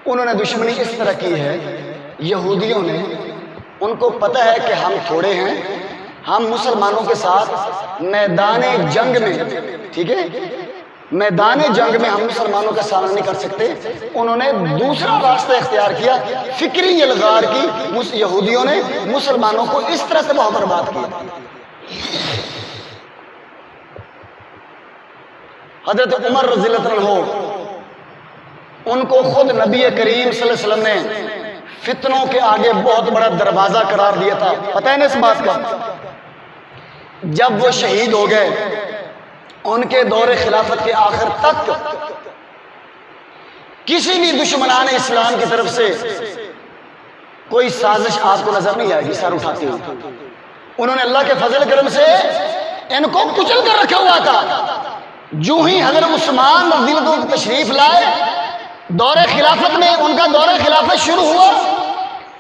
انہوں نے دشمنی اس طرح کی ہے، یہودیوں نے، ان کو پتہ ہے کہ ہم تھوڑے ہیں، ہم مسلمانوں کے ساتھ میدان جنگ میں، ٹھیک ہے، میدان جنگ میں ہم مسلمانوں کا سامنا نہیں کر سکتے. انہوں نے دوسرا راستہ اختیار کیا، فکری الغار کی. یہودیوں نے مسلمانوں کو اس طرح سے بہت برباد کیا. حضرت عمر رضی اللہ عنہ، ان کو خود نبی کریم صلی اللہ علیہ وسلم نے فتنوں کے آگے بہت بڑا دروازہ قرار دیا تھا. پتہ ہے نا اس بات کا؟ جب وہ شہید ہو گئے، ان کے دور خلافت کے آخر تک کسی بھی دشمنان اسلام کی طرف سے کوئی سازش آپ کو نظر نہیں آئے گی سر اٹھاتے ہوئے. انہوں نے اللہ کے فضل کرم سے ان کو کچل کر رکھا ہوا تھا. جو ہی حضرت عثمان رضی اللہ عنہ تشریف لائے، دور خلافت میں ان کا دور خلافت شروع ہوا.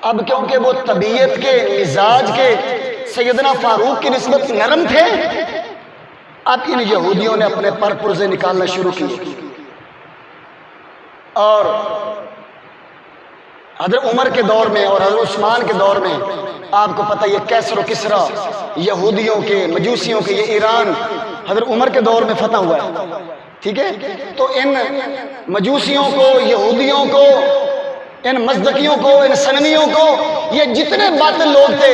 اب کیونکہ وہ طبیعت کے، مزاج کے سیدنا فاروق کی نسبت نرم تھے، اب ان یہودیوں نے اپنے پر پرزے نکالنا شروع کیے. اور حضرت عمر کے دور میں اور حضرت عثمان کے دور میں آپ کو پتہ یہ کیسر و کسرا یہودیوں کے، مجوسیوں کے، یہ ایران حضرت عمر کے دور میں فتح ہوا ہے. ٹھیک ہے، تو ان مجوسیوں کو، یہودیوں کو، ان مزدقیوں کو، ان سنمیوں کو، یہ جتنے باطل لوگ تھے،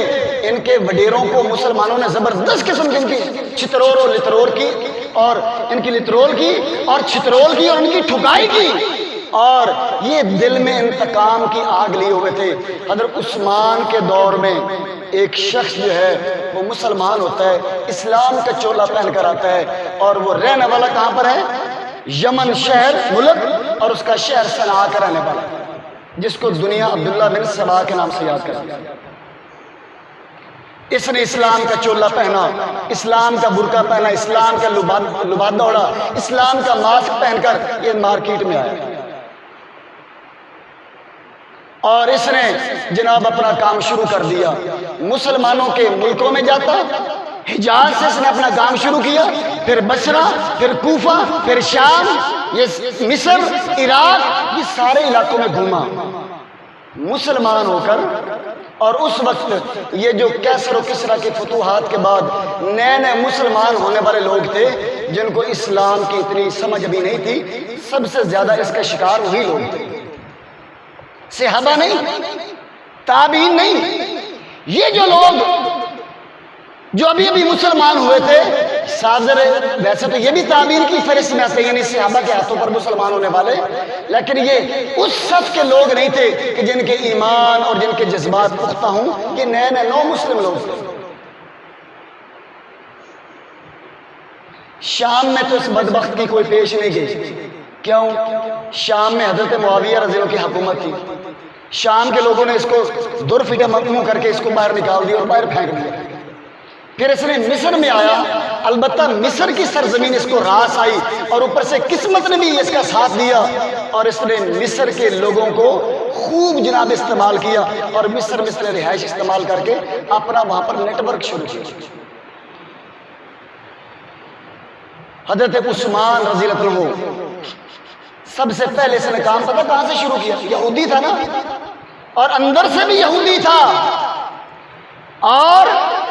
ان کے وڈیروں کو مسلمانوں نے زبردست قسم کی ان کی چترول اور لترول کی، اور ان کی لترول کی اور چھترول کی، اور ان کی ٹھکائی کی، اور یہ دل میں انتقام کی آگ لیے ہوئے تھے. حضرت عثمان کے دور میں ایک شخص جو ہے وہ مسلمان ہوتا ہے، اسلام کا چولا پہن کر آتا ہے، اور وہ رہنے والا کہاں پر ہے؟ یمن شہر ملک اور اس کا شہر صنعاء کا رہنے والا، جس کو دنیا عبداللہ بن سبا کے نام سے یاد کرتی ہے۔ اس نے اسلام کا چولا پہنا، اسلام کا برقع پہنا، اسلام کا لباد دوڑا، اسلام کا ماسک پہن کر یہ مارکیٹ میں آیا اور اس نے جناب اپنا کام شروع کر دیا۔ مسلمانوں کے ملکوں میں جاتا، حجاز سے اس نے اپنا کام شروع کیا، پھر بصرہ، پھر کوفہ، پھر شام، یہ مصر، عراق، یہ سارے علاقوں میں گھوما مسلمان ہو کر۔ اور اس وقت یہ جو کیسر و کسریٰ کی فتوحات کے بعد نئے نئے مسلمان ہونے والے لوگ تھے جن کو اسلام کی اتنی سمجھ بھی نہیں تھی، سب سے زیادہ اس کا شکار وہی لوگ تھے، صحابہ نہیں، تابعین نہیں۔ یہ جو لوگ جو ابھی ابھی مسلمان ہوئے تھے، ویسے تو یہ بھی تابعین کی فہرست میں آتے ہیں، یعنی صحابہ کے ہاتھوں پر مسلمان ہونے والے، لیکن یہ اس صف کے لوگ نہیں تھے کہ جن کے ایمان اور جن کے جذبات پختہ ہوں۔ یہ نئے نئے نو مسلم لوگ تھے۔ شام میں تو اس بدبخت کی کوئی پیش نہیں گئی۔ کیوں؟ شام میں حضرت معاویہ رضی اللہ عنہ کی حکومت تھی۔ شام کے لوگوں نے اس کو در فٹے منہ کر کے اس کو باہر نکال دیا اور باہر پھینک دیا۔ پھر اس نے مصر میں آیا، البتہ مصر کی سرزمین اس کو راس آئی اور اوپر سے قسمت نے بھی اس کا ساتھ دیا، اور اس نے مصر کے لوگوں کو خوب جناب استعمال کیا اور مصر رہائش استعمال کر کے اپنا وہاں پر نیٹ ورک شروع کیا۔ حضرت عثمان رضی اللہ عنہ سب سے پہلے اس نے کام پتہ کہاں سے شروع کیا؟ یہودی تھا نا، اور اندر سے بھی یہودی تھا اور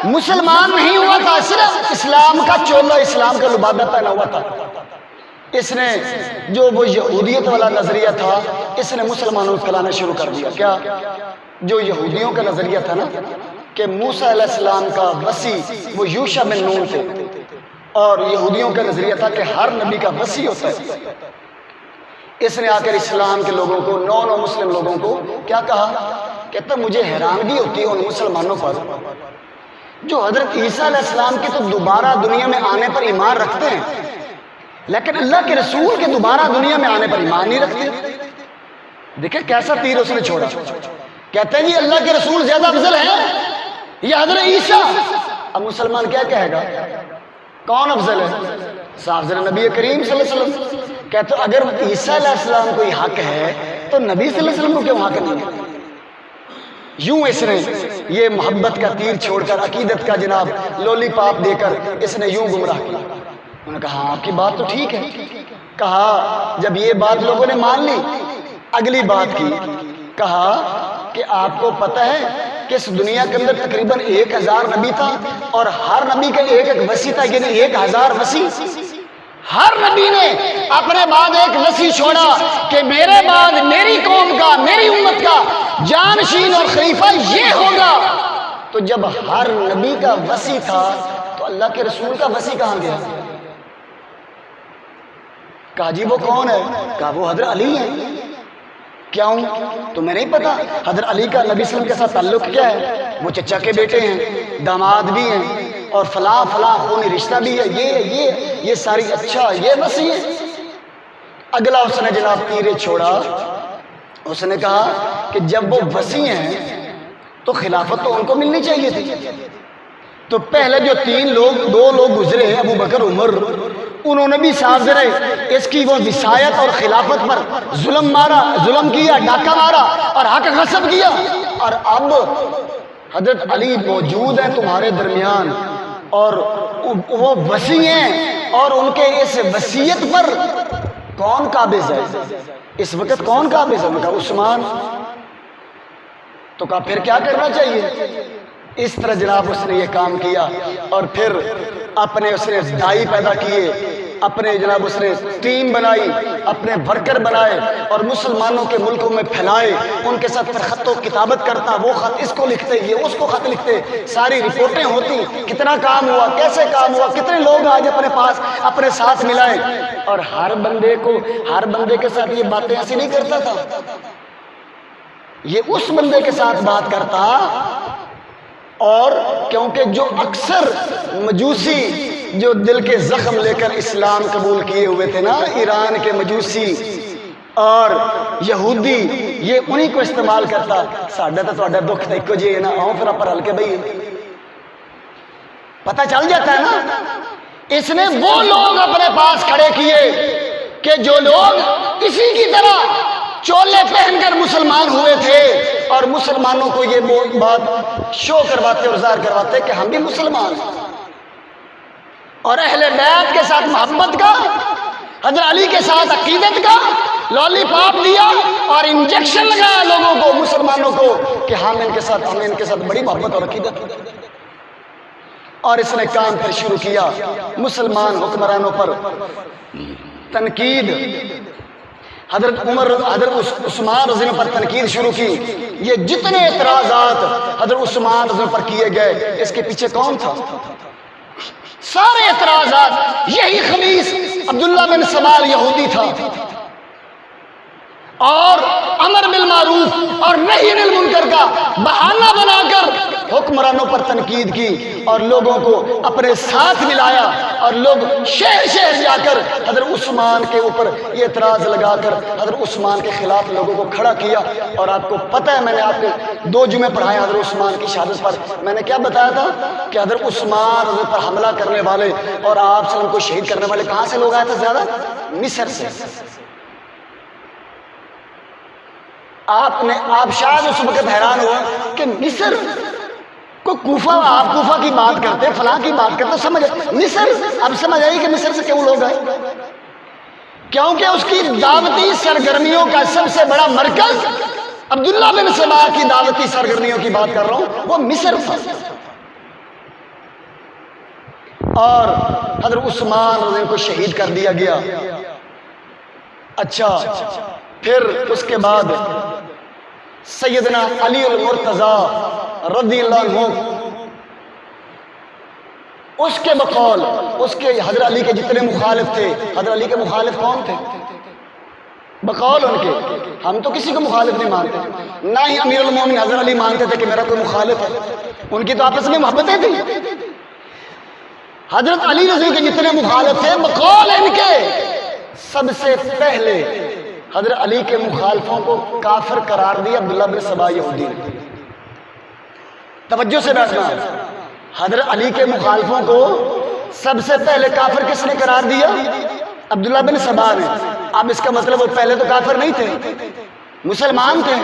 مسلمان نہیں ہوا تھا، صرف اسلام کا چولا، اسلام کا لبادہ پہنا ہوا تھا۔ اس نے جو وہ یہودیت والا نظریہ تھا اس نے مسلمانوں کو کلانا شروع کر دیا۔ کیا؟ جو یہودیوں کا نظریہ تھا نا کہ موسیٰ علیہ السلام کا وصی وہ یوشع بن نون تھے، اور یہودیوں کا نظریہ تھا کہ ہر نبی کا وصی ہوتا ہے۔ اس نے آ کر اسلام کے لوگوں کو، نو مسلم لوگوں کو کیا کہا؟ کہتا مجھے حیرانگی ہوتی ہے ان مسلمانوں پر جو حضرت عیسیٰ علیہ السلام کے تو دوبارہ دنیا میں آنے پر ایمان رکھتے ہیں، لیکن اللہ کے رسول کے دوبارہ دنیا میں آنے پر ایمان نہیں رکھتے۔ دیکھیں کیسا تیر اس نے چھوڑا۔ کہتے ہیں جی اللہ کے رسول زیادہ افضل ہے یا حضرت عیسیٰ؟ اب مسلمان کیا کہے گا؟ کون افضل ہے؟ صاحب ذرا نبی کریم صلی اللہ علیہ وسلم۔ کہتے ہیں اگر عیسیٰ علیہ السلام کوئی حق ہے تو نبی صلی اللہ علیہ وسلم کو کیوں حق نہیں ہے؟ یوں اس نے یہ محبت کا تیر چھوڑ کر، عقیدت کا جناب لولی پاپ دے کر اس نے یوں گمراہ کیا۔ انہوں نے کہا ہاں آپ کی بات تو ٹھیک ہے۔ کہا جب یہ بات لوگوں نے مان لی، اگلی بات کی، کہا کہ آپ کو پتہ ہے کہ اس دنیا کے اندر تقریباً 1000 نبی تھا اور ہر نبی کا ایک وصی تھا، یعنی 1000 وصی۔ ہر نبی نے اپنے بعد ایک وصی چھوڑا کہ میرے بعد میری قوم کا، میری امت کا جانشین اور خلیفہ یہ ہوگا۔ تو جب ہر نبی کا وصی تھا تو اللہ کے رسول کا وصی کہاں گیا؟ کہا جی وہ کون ہے؟ کہا وہ حضرت علی ہے۔ کیوں؟ تمہیں نہیں پتا حضرت علی کا نبی صلی اللہ علیہ وسلم کے ساتھ تعلق کیا ہے؟ وہ چچا کے بیٹے ہیں، داماد بھی ہیں، اور فلاں خونی رشتہ بھی ہے، یہ ساری، اچھا یہ وصی ہے۔ اگلا اس نے جناب تیرے چھوڑا، اس نے کہا کہ جب وہ وصی ہیں تو خلافت تو ان کو ملنی چاہیے تھی۔ تو پہلے جو دو لوگ گزرے ہیں، ابو بکر عمر، انہوں نے بھی صاف ذرے اس کی وہ وصایت اور خلافت پر ظلم کیا، ڈاکہ مارا اور حق غصب کیا، اور اب حضرت علی موجود ہیں تمہارے درمیان اور وہ وصی ہیں، اور ان کے اس وصیت پر کون قابض ہے اس وقت؟ کون قابض ہے؟ میں کہا عثمان۔ تو کہا پھر کیا کرنا چاہیے؟ اس طرح جناب اس نے یہ کام کیا، اور پھر اپنے اس نے دائی پیدا کیے، اپنے جناب اس نے ٹیم بنائی، اپنے ورکر بنائے اور مسلمانوں کے ملکوں میں پھیلائے، ان کے ساتھ پھر خط و کتابت کرتا، وہ خط اس کو لکھتے، یہ اس کو خط لکھتے، ساری رپورٹیں ہوتی، کتنا کام ہوا، کیسے کام ہوا، کتنے لوگ آج اپنے پاس اپنے ساتھ ملائے، اور ہر بندے کے ساتھ یہ باتیں ایسی نہیں کرتا تھا، یہ اس بندے کے ساتھ بات کرتا، اور کیونکہ جو اکثر مجوسی جو دل کے زخم لے کر اسلام قبول کیے ہوئے تھے نا، ایران کے مجوسی اور یہودی، یہ انہی کو استعمال کرتا۔ ساڈا تو تہاڈا دکھ تے اکو جہا ہے نا، آؤ پھر آپ رل کے بھائی، پتہ چل جاتا ہے نا۔ اس نے وہ لوگ اپنے پاس کھڑے کیے کہ جو لوگ اسی کی طرح چولے پہن کر مسلمان ہوئے تھے، اور مسلمانوں کو یہ بات شو کرواتے اور ظاہر کرواتے کہ ہم بھی مسلمان ہیں، اور اہل بیت کے ساتھ محبت کا، حضرت علی کے ساتھ عقیدت کا لالی پاپ دیا اور انجیکشن لگایا لوگوں کو، مسلمانوں کو، کہ ہمیں ان کے ساتھ بڑی محبت اور عقیدت۔ اور اس نے کام پھر شروع کیا مسلمان حکمرانوں پر تنقید، حضرت عثمان رضی اللہ عنہ پر تنقید شروع کی۔ یہ جتنے اعتراضات حضرت عثمان رضی اللہ عنہ پر کیے گئے، اس کے پیچھے کون تھا؟ سارے اعتراضات یہی خبیث عبداللہ بن سبال یہودی تھا، اور امر بالمعروف اور نہی عن المنکر کا بہانہ بنا کر حکمرانوں پر تنقید کی، اور لوگوں کو اپنے ساتھ ملایا، اور لوگ شہر شہر جا کر حضرت عثمان کے اوپر یہ اعتراض لگا کر حضرت عثمان کے خلاف لوگوں کو کھڑا کیا۔ اور آپ کو پتہ ہے، میں نے آپ کو 2 جمعے پڑھائے حضرت عثمان کی شہادت پر، میں نے کیا بتایا تھا کہ حضرت عثمان رضی پر حملہ کرنے والے اور آپ صلی اللہ علیہ وسلم کو شہید کرنے والے کہاں سے لوگ آئے تھے زیادہ؟ مصر سے۔ آپ شاید اس وقت حیران ہوا کہ مصر کو کوفہ، آپ کوفہ کی بات کرتے، فلاں کی بات کرتے، سمجھ مصر، اب سمجھ آئی کہ مصر سے کیوں لوگ آئے؟ کیونکہ اس کی دعوتی سرگرمیوں کا سب سے بڑا مرکز، عبداللہ بن سبا کی دعوتی سرگرمیوں کی بات کر رہا ہوں، وہ مصر تھا۔ اور حضرت عثمان رضی اللہ عنہ کو شہید کر دیا گیا۔ اچھا، پھر اس کے بعد سیدنا علی المرتضی رضی اللہ عنہ، اس کے بقول، اس کے حضرت علی کے جتنے مخالف تھے، حضرت علی کے مخالف کون تھے؟ بقول ان کے، ہم تو کسی کو مخالف نہیں مانتے، نہ ہی امیر المومنین حضرت علی مانتے تھے کہ میرا کوئی مخالف ہے، ان کی تو آپس میں محبتیں تھیں۔ حضرت علی رضی اللہ عنہ کے جتنے مخالف تھے، بقول ان کے سب سے پہلے حضرت علی کے مخالفوں کو کافر قرار دیا عبداللہ بن سبا یہودی نے۔ توجہ سے بیٹھنا، حضرت علی کے مخالفوں کو سب سے پہلے کافر کس نے قرار دیا؟ عبداللہ بن سبا نے۔ اب اس کا مطلب وہ پہلے تو کافر نہیں تھے، مسلمان تھے۔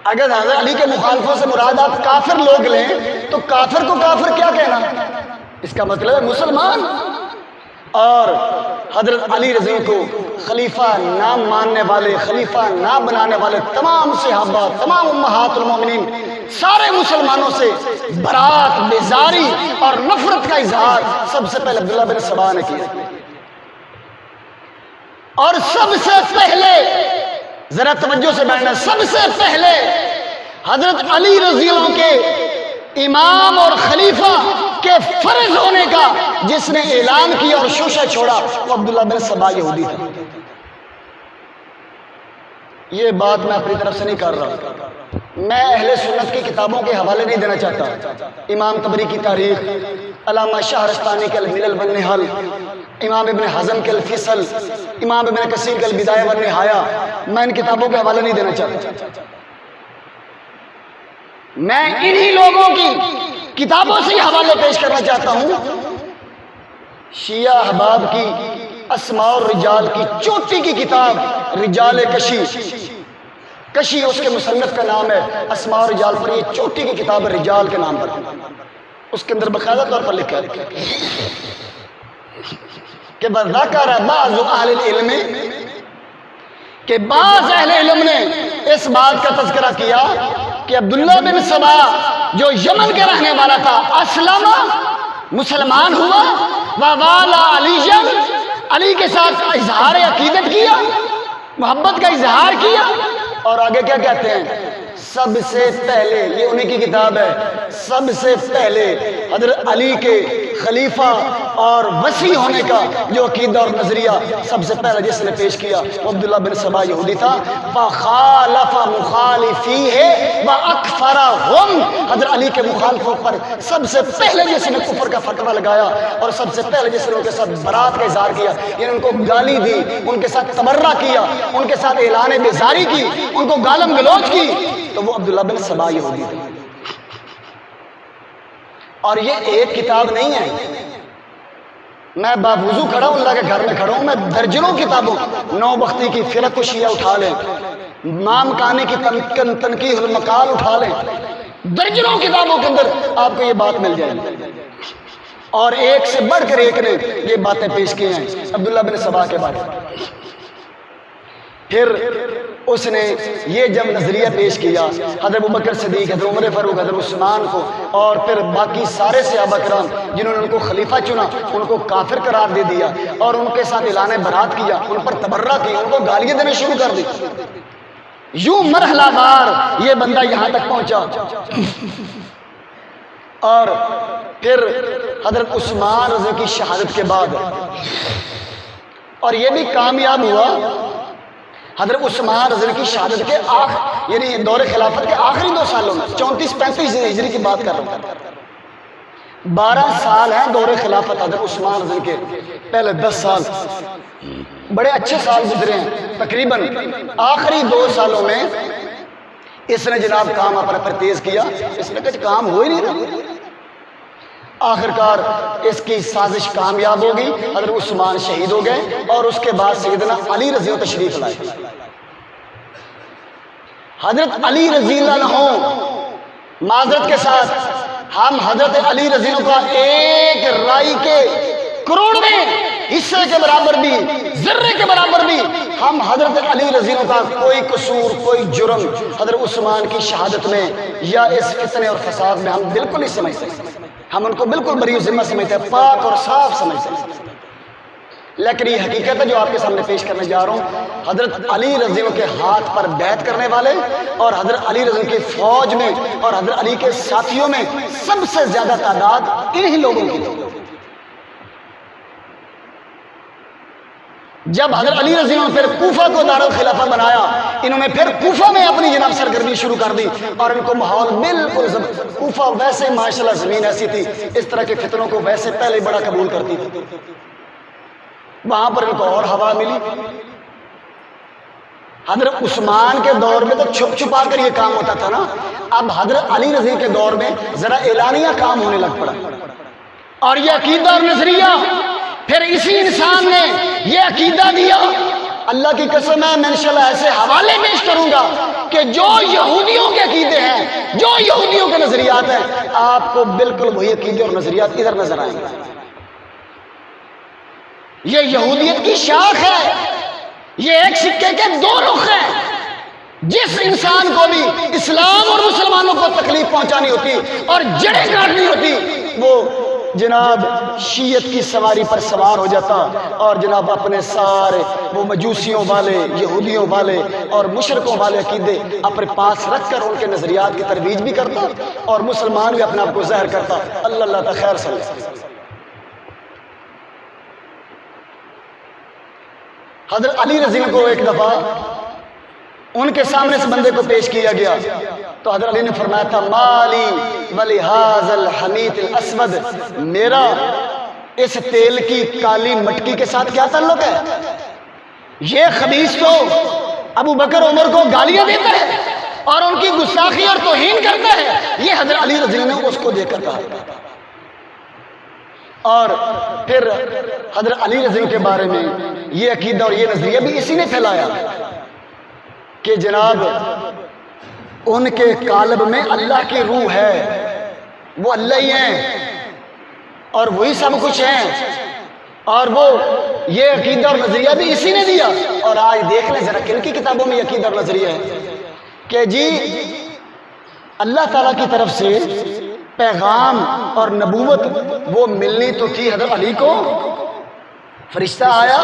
اگر حضرت علی کے مخالفوں سے مراد آپ کافر لوگ لیں تو کافر کو کافر کیا کہنا؟ اس کا مطلب ہے مسلمان۔ اور حضرت علی رضی اللہ عنہ کو خلیفہ نہ ماننے والے، خلیفہ نہ بنانے والے تمام صحابہ، تمام امہات المومنین، سارے مسلمانوں سے برات، بیزاری اور نفرت کا اظہار سب سے پہلے عبداللہ بن سبا نے کیا۔ اور سب سے پہلے، ذرا توجہ سے بیٹھنا، سب سے پہلے حضرت علی رضی اللہ عنہ کے امام اور خلیفہ کے فرض ہونے کا جس نے اعلان کیا اور شوشہ چھوڑا، وہ عبداللہ بن سبا یہودی تھا۔ یہ بات میں اپنی طرف سے نہیں کر رہا، میں اہل سنت کی کتابوں کے حوالے نہیں دینا چاہتا۔ امام طبری کی تاریخ، علامہ شہرستانی کے الملل والنحل، امام ابن حزم کے الفصل، امام ابن کثیر کے البدایہ والنہایہ، میں ان کتابوں کے حوالے نہیں دینا چاہتا۔ میں انہی لوگوں کی کتابوں سے حوالے پیش کرنا چاہتا ہوں۔ شیعہ احباب کی اسماء الرجال کی چوٹی کی کتاب رجال کشی، کشی اس کے مصنف کا نام ہے، اسماء الرجال پر یہ چوٹی کی کتاب رجال کے نام پر، اس کے اندر باقاعدہ طور پر لکھا ہے کہ بذکر بعض اہل العلم، کہ بعض اہل علم نے اس بات کا تذکرہ کیا کہ عبداللہ بن سبا جو یمن کے رہنے والا تھا، اسلم، مسلمان ہوا، ووالا علی، علی کے ساتھ اظہار عقیدت کیا، محبت کا اظہار کیا، اور آگے کیا کہتے ہیں؟ سب سے پہلے، یہ انہی کی کتاب ہے، سب سے پہلے حضرت علی کے خلیفہ اور وسیع ہونے کا جو عقیدہ اور نظریہ سب سے پہلے جس نے پیش کیا وہ عبداللہ بن سبا یہودی تھا. فخالف مخالفیہ واکفرہم، حضرت علی کے مخالفوں پر سب سے پہلے جس نے کفر کا فتویٰ لگایا اور سب سے پہلے جس نے ان کے ساتھ برات کا اظہار کیا، یعنی ان کو گالی دی، ان کے ساتھ تبرہ کیا، ان کے ساتھ اعلان بیزاری کی، ان کو گالم گلوچ کی، تو وہ عبداللہ بن سبا یہودی تھا. اور یہ ایک کتاب نہیں ہے، میں باوضو کھڑا ہوں، اللہ کے گھر میں کھڑا ہوں، میں درجنوں کتابوں، نو بختی کی فرق شیعہ اٹھا لیں، امام کانی کی تنقیح المقال اٹھا لیں، درجنوں کتابوں کے اندر آپ کو یہ بات مل جائے گی. اور ایک سے بڑھ کر ایک نے یہ باتیں پیش کی ہیں عبداللہ بن سبا کے بارے میں. پھر اس نے یہ جب نظریہ پیش کیا حضرت ابوبکر صدیق، حضرت عمر فاروق، حضرت عثمان کو اور پھر باقی سارے صحابہ کرام جنہوں نے ان کو خلیفہ چنا ان کو کافر قرار دے دیا اور ان کے ساتھ اعلان برات کیا، ان پر تبرہ کی، ان کو گالیاں دینا شروع کر دی. یوں مرحلہ وار یہ بندہ یہاں تک پہنچا. اور پھر حضرت عثمان رضی کی شہادت کے بعد اور یہ بھی کامیاب ہوا، حضرت عثمان رضی کی شہادت کے یعنی دور خلافت کے آخری 2 سالوں میں 34-35 ہجری کی بات کر رہا ہوں، 12 سال ہیں دور خلافت حضرت عثمان رضی کے، پہلے 10 سال بڑے اچھے سال گزرے ہیں. تقریباً آخری 2 سالوں میں اس نے جناب کام اپنا پر تیز کیا، اس نے کچھ کام ہو ہی نہیں رہا. آخرکار اس کی سازش کامیاب ہو گئی، حضرت عثمان شہید ہو گئے اور اس کے بعد سیدنا علی رضی اللہ تشریف لائے. حضرت علی رضی اللہ عنہ، معذرت کے ساتھ ہم حضرت علی رضی اللہ کا ایک رائی کے کروڑویں حصے کے برابر بھی، ذرے کے برابر بھی ہم حضرت علی رضی اللہ کا کوئی قصور، کوئی جرم حضرت عثمان کی شہادت میں یا اس فتنے اور فساد میں ہم بالکل نہیں سمجھ سکتے. ہم ان کو بالکل بری ذمہ سمجھتے ہیں، پاک اور صاف سمجھتے ہیں. لیکن یہ حقیقت ہے جو آپ کے سامنے پیش کرنے جا رہا ہوں. حضرت علی رضی اللہ کے ہاتھ پر بیعت کرنے والے اور حضرت علی رضی اللہ کی فوج میں اور حضرت علی کے ساتھیوں میں سب سے زیادہ تعداد انہی لوگوں کی تھی. جب حضرت علی رضی اللہ نے پھر کوفہ کو دارالخلافہ بنایا، انہوں نے پھر کوفہ میں اپنی جناب سرگرمی شروع کر دی اور ان کو ماحول بالکل کوفہ ویسے ماشاءاللہ زمین ایسی تھی، اس طرح کے فتنوں کو ویسے پہلے بڑا قبول کرتی تھی. وہاں پر ان کو اور ہوا ملی. حضرت عثمان کے دور میں تو چھپ چھپا کر یہ کام ہوتا تھا نا، اب حضرت علی رضی کے دور میں ذرا اعلانیہ کام ہونے لگ پڑا. اور یہ عقیدہ اور نظریہ پھر اسی انسان نے یہ عقیدہ دیا، اللہ کی قسم ہے میں انشاءاللہ ایسے حوالے پیش کروں گا کہ جو یہودیوں کے عقیدے ہیں، جو یہودیوں کے نظریات ہیں، آپ کو بالکل وہی عقیدے اور نظریات ادھر نظر آئیں گے. یہ یہودیت کی شاخ ہے، یہ ایک سکے کے 2 رخ ہیں. جس انسان کو بھی اسلام اور مسلمانوں کو تکلیف پہنچانی ہوتی اور جڑیں کاٹنی ہوتی، وہ جناب شیعت کی سواری پر سوار ہو جاتا اور جناب اپنے سارے وہ مجوسیوں والے، یہودیوں والے اور مشرکوں والے عقیدے اپنے پاس رکھ کر ان کے نظریات کی ترویج بھی کرتا اور مسلمان بھی اپنے آپ کو ظاہر کرتا. اللہ اللہ تعالی خیر صلی. حضرت علی رضی اللہ کو ایک دفعہ ان کے سامنے سے بندے کو پیش کیا گیا تو حضرت علی نے فرمایا تھا مالی ولہذا الحمیت الاسود، میرا اس تیل کی کالی مٹکی کے ساتھ کیا تعلق ہے؟ یہ خبیث تو ابو بکر عمر کو گالیاں دیتا ہے اور ان کی گستاخی اور توہین کرتا ہے. یہ حضرت علی رضی اللہ نے اس کو دیکھ کر کہا. اور پھر حضرت علی رضی اللہ کے بارے میں یہ عقیدہ اور یہ نظریہ بھی اسی نے پھیلایا کہ جناب ان کے قالب میں اللہ کی روح ہے، وہ اللہ ہی ہیں اور وہی سب کچھ ہیں. اور وہ یہ عقیدہ اور نظریہ بھی اسی نے دیا. اور آج دیکھ لیں ذرا کن کی کتابوں میں یہ عقیدہ اور نظریہ ہے کہ جی اللہ تعالیٰ کی طرف سے پیغام اور نبوت وہ ملنی تو تھی حضرت علی کو، فرشتہ آیا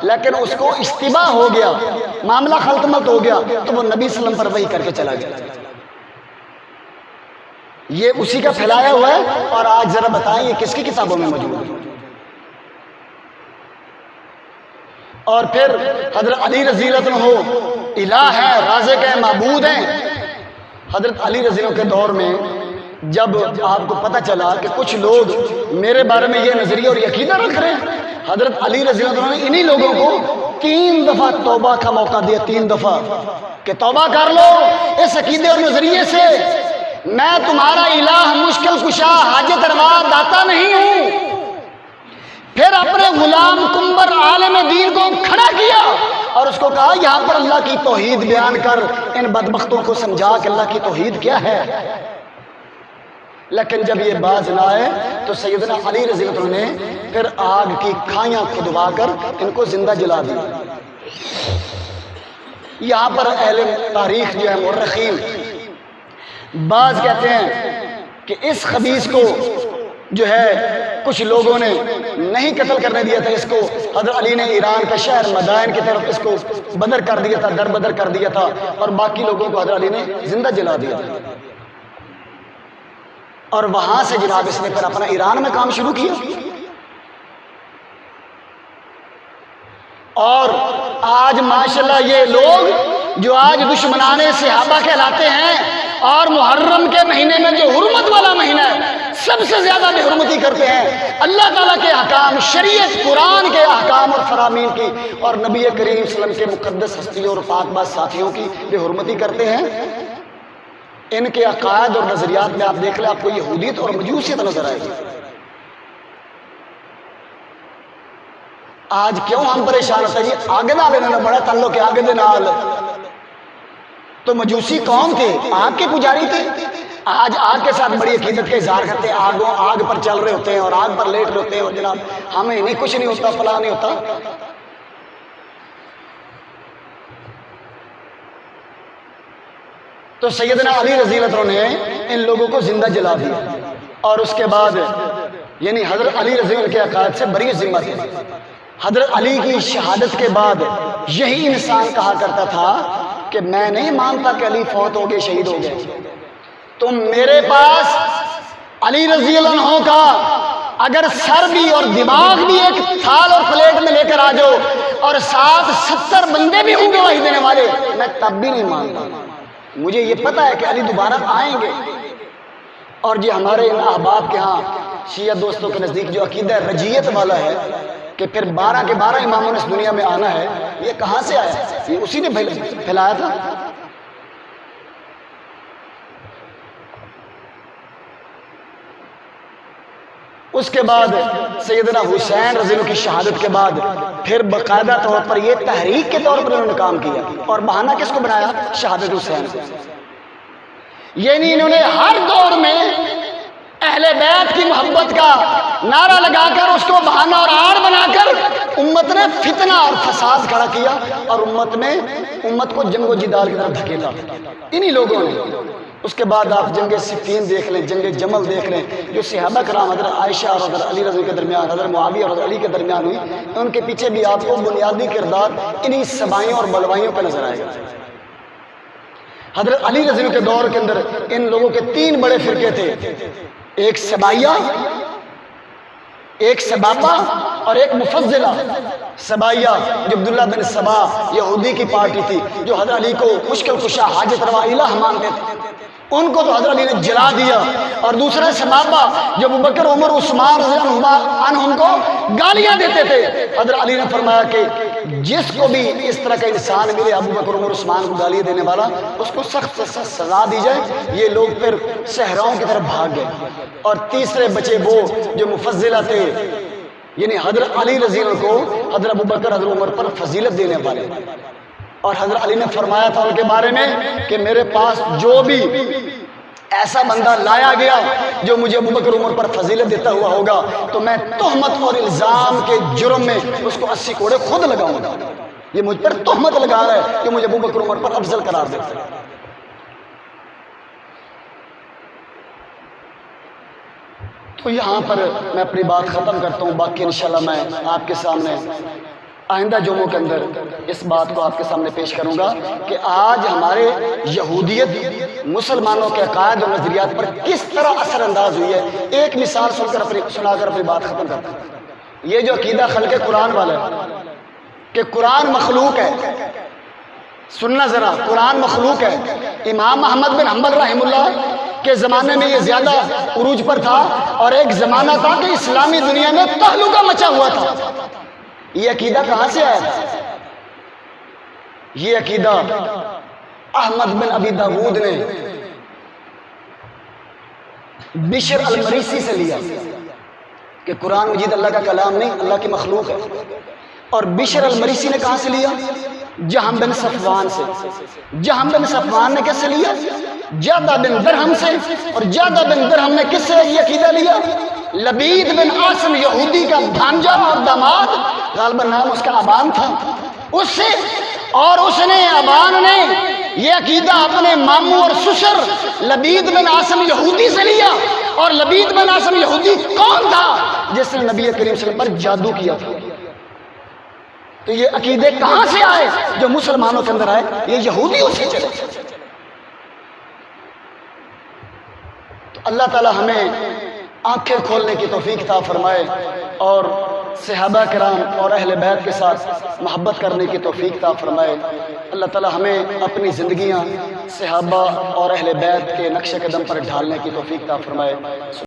لیکن اس کو اشتباہ ہو گیا، معاملہ خلط ملط ہو گیا تو وہ نبی صلی اللہ علیہ وسلم پر وحی کر کے چلا گیا. یہ اسی کا پھیلایا ہوا ہے. اور آج ذرا بتائیں یہ کس کی کتابوں میں موجود ہے؟ اور پھر حضرت علی رضی اللہ عنہ الہ ہے، رازق ہے، معبود ہیں. حضرت علی رضی اللہ عنہ کے دور میں جب آپ کو پتہ چلا کہ کچھ لوگ میرے بارے میں یہ نظریہ اور عقیدہ رکھ رہے ہیں، حضرت علی رضی اللہ عنہ نے انہی لوگوں کو 3 دفعہ توبہ کا موقع دیا. 3 دفعہ کہ توبہ کر لو اس عقیدے اور نظریے سے، میں تمہارا الہ، مشکل کشا، حاجت روا، داتا نہیں ہوں. پھر اپنے غلام کنبر عالم دین کو کھڑا کیا اور اس کو کہا یہاں پر اللہ کی توحید بیان کر، ان بدبختوں کو سمجھا کہ اللہ کی توحید کیا ہے. لیکن جب یہ باز نہ آئے تو سیدنا علی رضی اللہ عنہ نے پھر آگ کی کھائیاں کھدوا کر ان کو زندہ جلا دیا. یہاں پر اہل تاریخ جو ہے مورخین بعض کہتے ہیں کہ اس خبیث کو جو ہے کچھ لوگوں نے نہیں قتل کرنے دیا تھا، اس کو حضرت علی نے ایران کا شہر مدائن کی طرف اس کو بدر کر دیا تھا، در بدر کر دیا تھا، اور باقی لوگوں کو حضرت علی نے زندہ جلا دیا تھا. اور وہاں سے جناب اس نے پھر اپنا ایران میں کام شروع کیا. اور آج ماشاءاللہ یہ لوگ جو آج دشمنان صحابہ کہلاتے ہیں اور محرم کے مہینے میں جو حرمت والا مہینہ ہے سب سے زیادہ بے حرمتی کرتے ہیں اللہ تعالیٰ کے احکام، شریعت، قرآن کے احکام اور فرامین کی، اور نبی کریم صلی اللہ علیہ وسلم کے مقدس ہستیوں اور پاک باز ساتھیوں کی بے حرمتی کرتے ہیں. ان کے عقائد اور نظریات میں آپ دیکھ لیں، آپ کو یہودیت اور مجوسیت نظر آئے گی. آج کیوں ہم پریشان ہوتے ہیں؟ یہ آگے نہ بڑا تعلق ہے آگے دے نال. تو مجوسی قوم تھے، آگ کے پجاری تھے. آج آگ کے ساتھ بڑی عقیدت کا اظہار کرتے ہیں، آگ پر چل رہے ہوتے ہیں اور آگ پر لیٹ رہے ہوتے ہیں، اور جناب ہمیں نہیں کچھ نہیں ہوتا، فلاں نہیں ہوتا. تو سیدنا علی رضی اللہ عنہ نے ان لوگوں کو زندہ جلا دیا. اور اس کے بعد یعنی حضرت علی رضی اللہ عنہ کے عقائد سے بری ذمہ تھے. حضرت علی کی شہادت کے بعد یہی انسان کہا کرتا تھا کہ میں نہیں مانتا کہ علی فوت ہو گئے، شہید ہو گئے. تم میرے پاس علی رضی اللہ عنہ کا اگر سر بھی اور دماغ بھی ایک تھال اور پلیٹ میں لے کر آ جاؤ اور ساتھ 70 بندے بھی ہوں گے وہی دینے والے، میں تب بھی نہیں مانتا. مجھے یہ پتا ہے کہ علی دوبارہ آئیں گے. اور جی ہمارے ان احباب کے ہاں شیعہ دوستوں کے نزدیک جو عقیدہ رجیت والا ہے کہ پھر 12 کے 12 اماموں نے اس دنیا میں آنا ہے، یہ کہاں سے آیا؟ یہ اسی نے پھیلایا تھا. اس کے بعد سیدنا حسین رضی اللہ عنہ کی شہادت کے بعد پھر باقاعدہ طور پر یہ تحریک کے طور پر انہوں نے کام کیا. اور بہانہ کس کو بنایا؟ شہادت حسین سے. یعنی انہوں نے ہر دور میں اہل بیت کی محبت کا نعرہ لگا کر اس کو بہانہ اور آڑ بنا کر امت نے فتنہ اور فساد کھڑا کیا اور امت کو جنگ و جدال کی طرف دھکیلا انہی لوگوں نے. اس کے بعد آپ جنگ صفین دیکھ لیں، جنگ جمل دیکھ لیں، جو صحابہ کرام حضرت عائشہ اور حضرت علی رضی کے درمیان، حضرت معاویہ اور حضرت علی کے درمیان ہوئی، ان کے پیچھے بھی آپ کو بنیادی کردار انہی سبائیوں اور بلوائیوں کا نظر آئے گا. حضرت علی رضی کے دور کے اندر ان لوگوں کے 3 بڑے فرقے تھے، ایک سبائیہ، ایک سبابہ اور ایک مفضلہ. سبائیہ جو عبداللہ بن سبا یہودی کی پارٹی تھی، جو حضرت علی کو مشکل کشا، حاجت روا، الہ مانتے تھے، ان کو تو حضرت علی نے جلا دیا. اور دوسرے سبابہ جو ابوبکر، عمر، عثمان رضی اللہ عنہم کو گالیاں دیتے تھے، حضرت علی نے فرمایا کہ جس کو بھی اس طرح کا انسان ملے ابوبکر، عمر، عثمان کو گالیاں دینے والا، اس کو سخت سے سخت سزا دی جائے. یہ لوگ پھر صحراؤں کی طرف بھاگ گئے. اور تیسرے بچے وہ جو مفضلہ تھے، یعنی حضرت علی رضی اللہ عنہ کو حضرت ابوبکر، حضرت عمر پر فضیلت دینے والے. اور حضرت علی نے فرمایا تھا ان کے بارے میں کہ میرے پاس جو بھی ایسا بندہ لایا گیا جو مجھے ابوبکر عمر پر فضیلت دیتا ہوا ہوگا تو میں تہمت اور الزام کے جرم میں اس کو 80 کوڑے خود لگاؤں گا. یہ مجھ پر تہمت لگا رہا ہے کہ مجھے ابوبکر عمر پر افضل قرار دیتا ہے. تو یہاں پر میں اپنی بات ختم کرتا ہوں. باقی انشاءاللہ میں آپ کے سامنے آئندہ جمعوں کے اندر اس بات کو آپ کے سامنے پیش کروں گا کہ آج ہمارے یہودیت مسلمانوں کے عقائد و نظریات پر کس طرح اثر انداز ہوئی ہے۔ ایک مثال سنا کر اپنی بات ختم کرتا ہوں۔ یہ جو عقیدہ خلق قرآن والا ہے کہ قرآن مخلوق ہے، سننا ذرا، قرآن مخلوق ہے۔ امام احمد بن حنبل رحمہ اللہ کے زمانے میں یہ زیادہ عروج پر تھا، اور ایک زمانہ تھا کہ اسلامی دنیا میں تہلکہ مچا ہوا تھا۔ یہ عقیدہ کہاں سے آیا؟ یہ عقیدہ احمد بن ابی داود نے بشر المریسی سے لیا کہ قرآن مجید اللہ کا کلام نہیں، اللہ کی مخلوق ہے۔ اور بشر المریسی نے کہاں سے لیا؟ جہم بن صفوان سے۔ جہم بن صفوان نے کس سے لیا؟ جادہ بن درہم سے۔ اور جادہ بن درہم نے کس سے یہ عقیدہ لیا؟ لبید بن عاصم یہودی کا بھانجا اور داماد، غالباً نام اس کا ابان تھا، اس سے۔ اور اس نے، ابان نے، یہ عقیدہ اپنے ماموں اور سسر لبید بن عاصم یہودی سے لیا۔ اور لبید بن عاصم یہودی کون تھا؟ جس نے نبی کریم صلی اللہ علیہ وسلم پر جادو کیا تھا۔ تو یہ عقیدے کہاں سے آئے جو مسلمانوں کے اندر آئے؟ یہ یہودیوں سے چلے۔ تو اللہ تعالی ہمیں آنکھیں کھولنے کی توفیق عطا فرمائے، اور صحابہ کرام اور اہل بیت کے ساتھ محبت کرنے کی توفیق عطا فرمائے۔ اللہ تعالی ہمیں اپنی زندگیاں صحابہ اور اہل بیت کے نقش قدم پر ڈھالنے کی توفیق عطا فرمائے۔